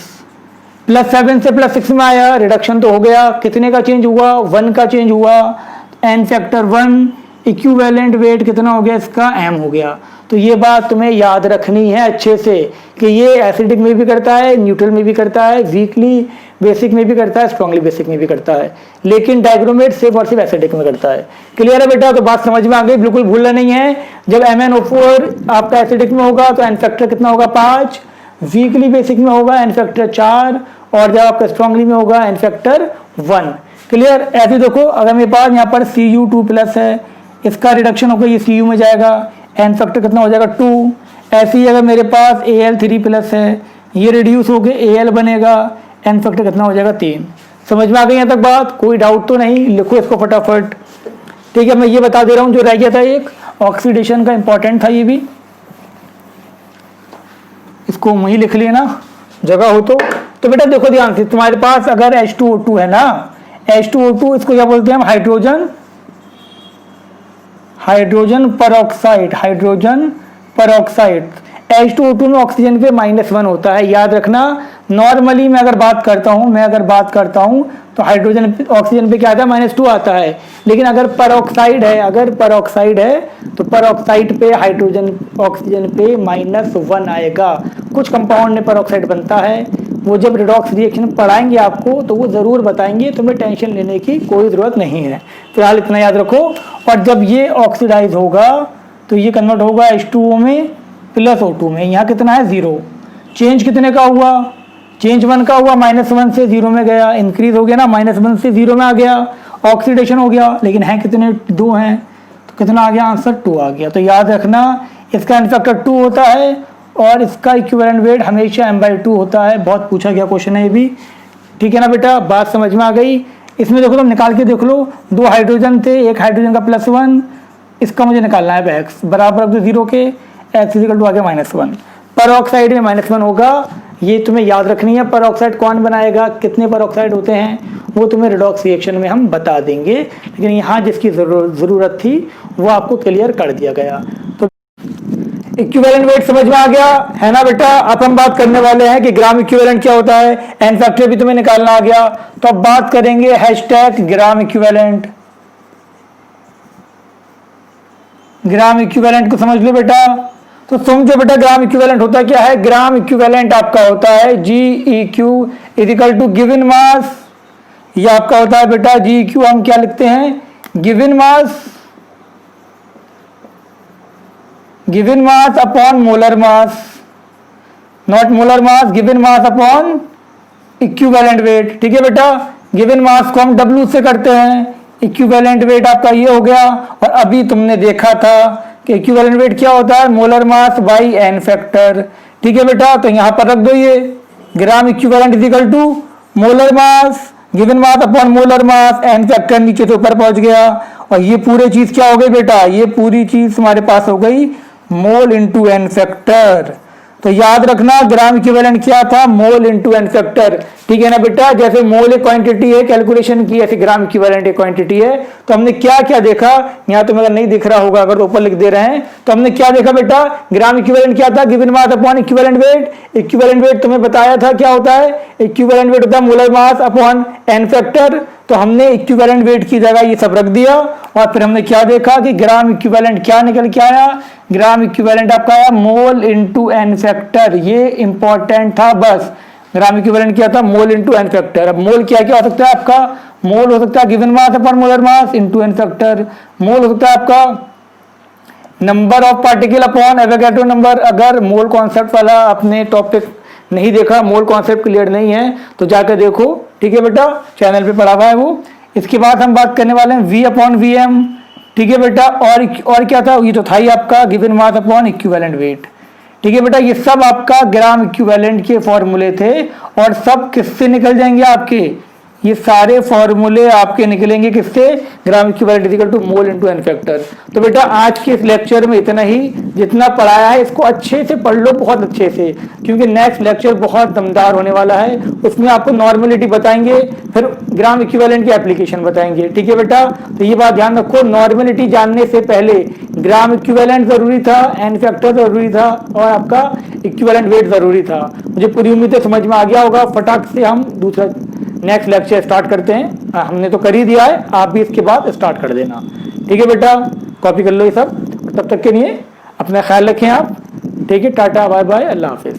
+7 से +6 में आया, रिडक्शन तो हो गया। कितने का चेंज हुआ? 1 का चेंज हुआ, n फैक्टर 1, इक्विवेलेंट वेट कितना हो गया इसका? m हो गया। तो ये बात तुम्हें याद रखनी है अच्छे से कि ये एसिडिक में भी करता है, न्यूट्रल में भी करता है, वीकली बेसिक में भी करता है, स्ट्रांगली बेसिक में भी करता है, लेकिन डाइक्रोमेट सिर्फ और सिर्फ एसिडिक में करता है। क्लियर है बेटा? तो बात समझ में आ गई, बिल्कुल भूलना नहीं है। जब MnO4 आपका एसिडिक में होगा तो n फैक्टर कितना होगा? 5, वीकली बेसिक में होगा n फैक्टर 4, और जब आपका स्ट्रांगली में होगा n फैक्टर 1। क्लियर? ऐसे देखो, अगर मेरे पास यहाँ पर Cu2+ है, इसका रिडक्शन होगा, ये Cu में जाएगा, n फैक्टर कितना हो जाएगा? 2। ऐसे ही अगर मेरे पास Al3+ है, ये रिड्यूस होकर Al बनेगा, n फैक्टर कितना हो जाएगा? 3। समझ में आ गई यहाँ तक बात? कोई डाउट तो नहीं? लिखो इसको फटाफट। ठीक है, मैं ये बता दे रहा हूँ जो रह गया था, एक ऑक्सीडेशन का इंपॉर्टेंट था, ये भी इसको वहीं लिख लेना जगह हो तो बेटा देखो ध्यान से, तुम्हारे पास अगर H2O2 है ना, H2O2 इसको क्या बोलते हैं हम? Hydrogen peroxide, hydrogen peroxide. H2O2 में ऑक्सीजन पे -1 होता है, याद रखना। नॉर्मली मैं अगर बात करता हूँ तो हाइड्रोजन ऑक्सीजन पे क्या आता है? -2 आता है। लेकिन अगर परऑक्साइड है, तो परऑक्साइड पे हाइड्रोजन ऑक्सीजन पे -1 आएगा। कुछ कंपाउंड में परऑक्साइड बनता है, वो जब रिडॉक्स रिएक्शन पढ़ाएंगे आपको तो वो जरूर बताएंगे, तुम्हें टेंशन लेने की कोई जरूरत नहीं है। फिलहाल इतना याद रखो। और जब ये ऑक्सीडाइज होगा तो ये कन्वर्ट होगा H2O में +O2 में। यहाँ कितना है? 0। चेंज कितने का हुआ? चेंज 1 का हुआ, -1 से 0 में गया, इंक्रीज हो गया ना, -1 से 0 में आ गया, ऑक्सीडेशन हो गया। लेकिन है कितने? 2 हैं, तो कितना आ गया? आंसर 2 आ गया। तो याद रखना इसका n फैक्टर 2 होता है और इसका इक्विवेलेंट वेट हमेशा m/2 होता है। बहुत पूछा गया क्वेश्चन है ये भी। ठीक है ना बेटा? बात समझ में आ गई? इसमें देखो तुम निकाल के देख लो, 2 हाइड्रोजन थे, एक हाइड्रोजन का +1, इसका मुझे निकालना है x बराबर 0 के, x = आ गया -1। परऑक्साइड में -1 होगा, ये तुम्हें याद रखनी है। परऑक्साइड कौन बनाएगा? कितने परऑक्साइड होते हैं वो तुम्हें रिडॉक्स रिएक्शन में हम बता देंगे, लेकिन यहाँ जिसकी ज़रूरत थी वो आपको क्लियर कर दिया गया। तो इक्विवेलेंट वेट समझ में आ गया है ना बेटा? अब हम बात करने वाले हैं कि ग्राम इक्विवेलेंट क्या होता है। एन फैक्टर भी तुम्हें निकालना आ गया, तो अब बात करेंगे #ग्राम इक्विवेलेंट। ग्राम इक्विवेलेंट को समझ लो बेटा। तो समझो बेटा ग्राम इक्विवेलेंट होता क्या है। ग्राम इक्विवेलेंट आपका होता है GEQ is equal to given mass. ये आपका होता है बेटा GEQ, हम क्या लिखते हैं, given mass, given mass upon molar mass, not molar mass, given mass upon equivalent weight. ठीक है बेटा, गिवन मास को हम W से करते हैं, इक्विवेलेंट वेट आपका ये हो गया। और अभी तुमने देखा था कि इक्विवेलेंट वेट क्या होता है, molar mass by N factor. ठीक है बेटा, तो यहां पर रख दो ये gram equivalent is equal to molar mass given mass upon molar mass, N factor नीचे से ऊपर पहुंच गया। और ये पूरी चीज क्या हो गई बेटा, ये पूरी चीज हमारे पास हो गई मोल इंटू एन फैक्टर। तो याद रखना ग्राम इक्विवेलेंट क्या था, मोल इंटू एन फैक्टर। ठीक है ना बेटा, जैसे मोल एक क्वांटिटी है कैलकुलेशन की, ऐसे ग्राम इक्विवेलेंट एक क्वांटिटी है। तो हमने क्या क्या देखा, यहाँ तुम्हें अगर नहीं दिख रहा होगा, अगर तो ऊपर लिख दे रहे हैं, तो हमने क्या देखा बेटा, ग्राम इक्विवेलेंट क्या था, given mass upon equivalent weight. Equivalent weight तुम्हें बताया था क्या होता है, इक्विवेलेंट वेट होता है molar mass upon N factor. तो हमने इक्विवेलेंट वेट की जगह ये सब रख दिया। और फिर हमने क्या देखा कि ग्राम इक्विवेलेंट क्या निकल के आया, ग्राम इक्विवेलेंट आपका आया मोल इंटू एन फैक्टर। ये इंपॉर्टेंट था बस, ग्राम इक्विवेलेंट क्या था, मोल इंटू एन फैक्टर। अब मोल क्या क्या हो सकता है आपका, मोल हो सकता है given mass upon molar mass into N factor. Mole हो सकता है आपका number of particle upon Avogadro number. अगर मोल कॉन्सेप्ट वाला अपने टॉपिक नहीं देखा, मोल कॉन्सेप्ट क्लियर नहीं है, तो जाकर देखो। ठीक है बेटा, चैनल पे पढ़ा हुआ है वो। इसके बाद हम बात करने वाले हैं V अपॉन VM। ठीक है बेटा, और क्या था, ये तो था ही आपका given mass upon equivalent weight. ठीक है बेटा, ये सब आपका ग्राम इक्विवेलेंट के फॉर्मूले थे। और सब किससे निकल जाएंगे आपके, ये सारे फॉर्मूले आपके निकलेंगे किससे, gram equivalent equal to mole into N factor. तो बेटा आज के इस लेक्चर में इतना ही, जितना पढ़ाया है इसको अच्छे से पढ़ लो, बहुत अच्छे से, क्योंकि नेक्स्ट लेक्चर बहुत दमदार होने वाला है। उसमें आपको नॉर्मेलिटी बताएंगे, फिर ग्राम इक्विवेलेंट की एप्लीकेशन बताएंगे। ठीक है बेटा, तो ये बात ध्यान रखो, नॉर्मेलिटी जानने से पहले ग्राम इक्विवेलेंट जरूरी था, एन फैक्टर जरूरी था, और आपका इक्विवेलेंट वेट जरूरी था। मुझे पूरी उम्मीद है समझ में आ गया होगा। फटाक से हम दूसरा नेक्स्ट लेक्चर स्टार्ट करते हैं। हमने तो कर ही दिया है, आप भी इसके बाद स्टार्ट कर देना। ठीक है बेटा, कॉपी कर लो ये सब। तब तक के लिए अपना ख्याल रखें आप। ठीक है, टाटा बाय बाय, अल्लाह हाफिज।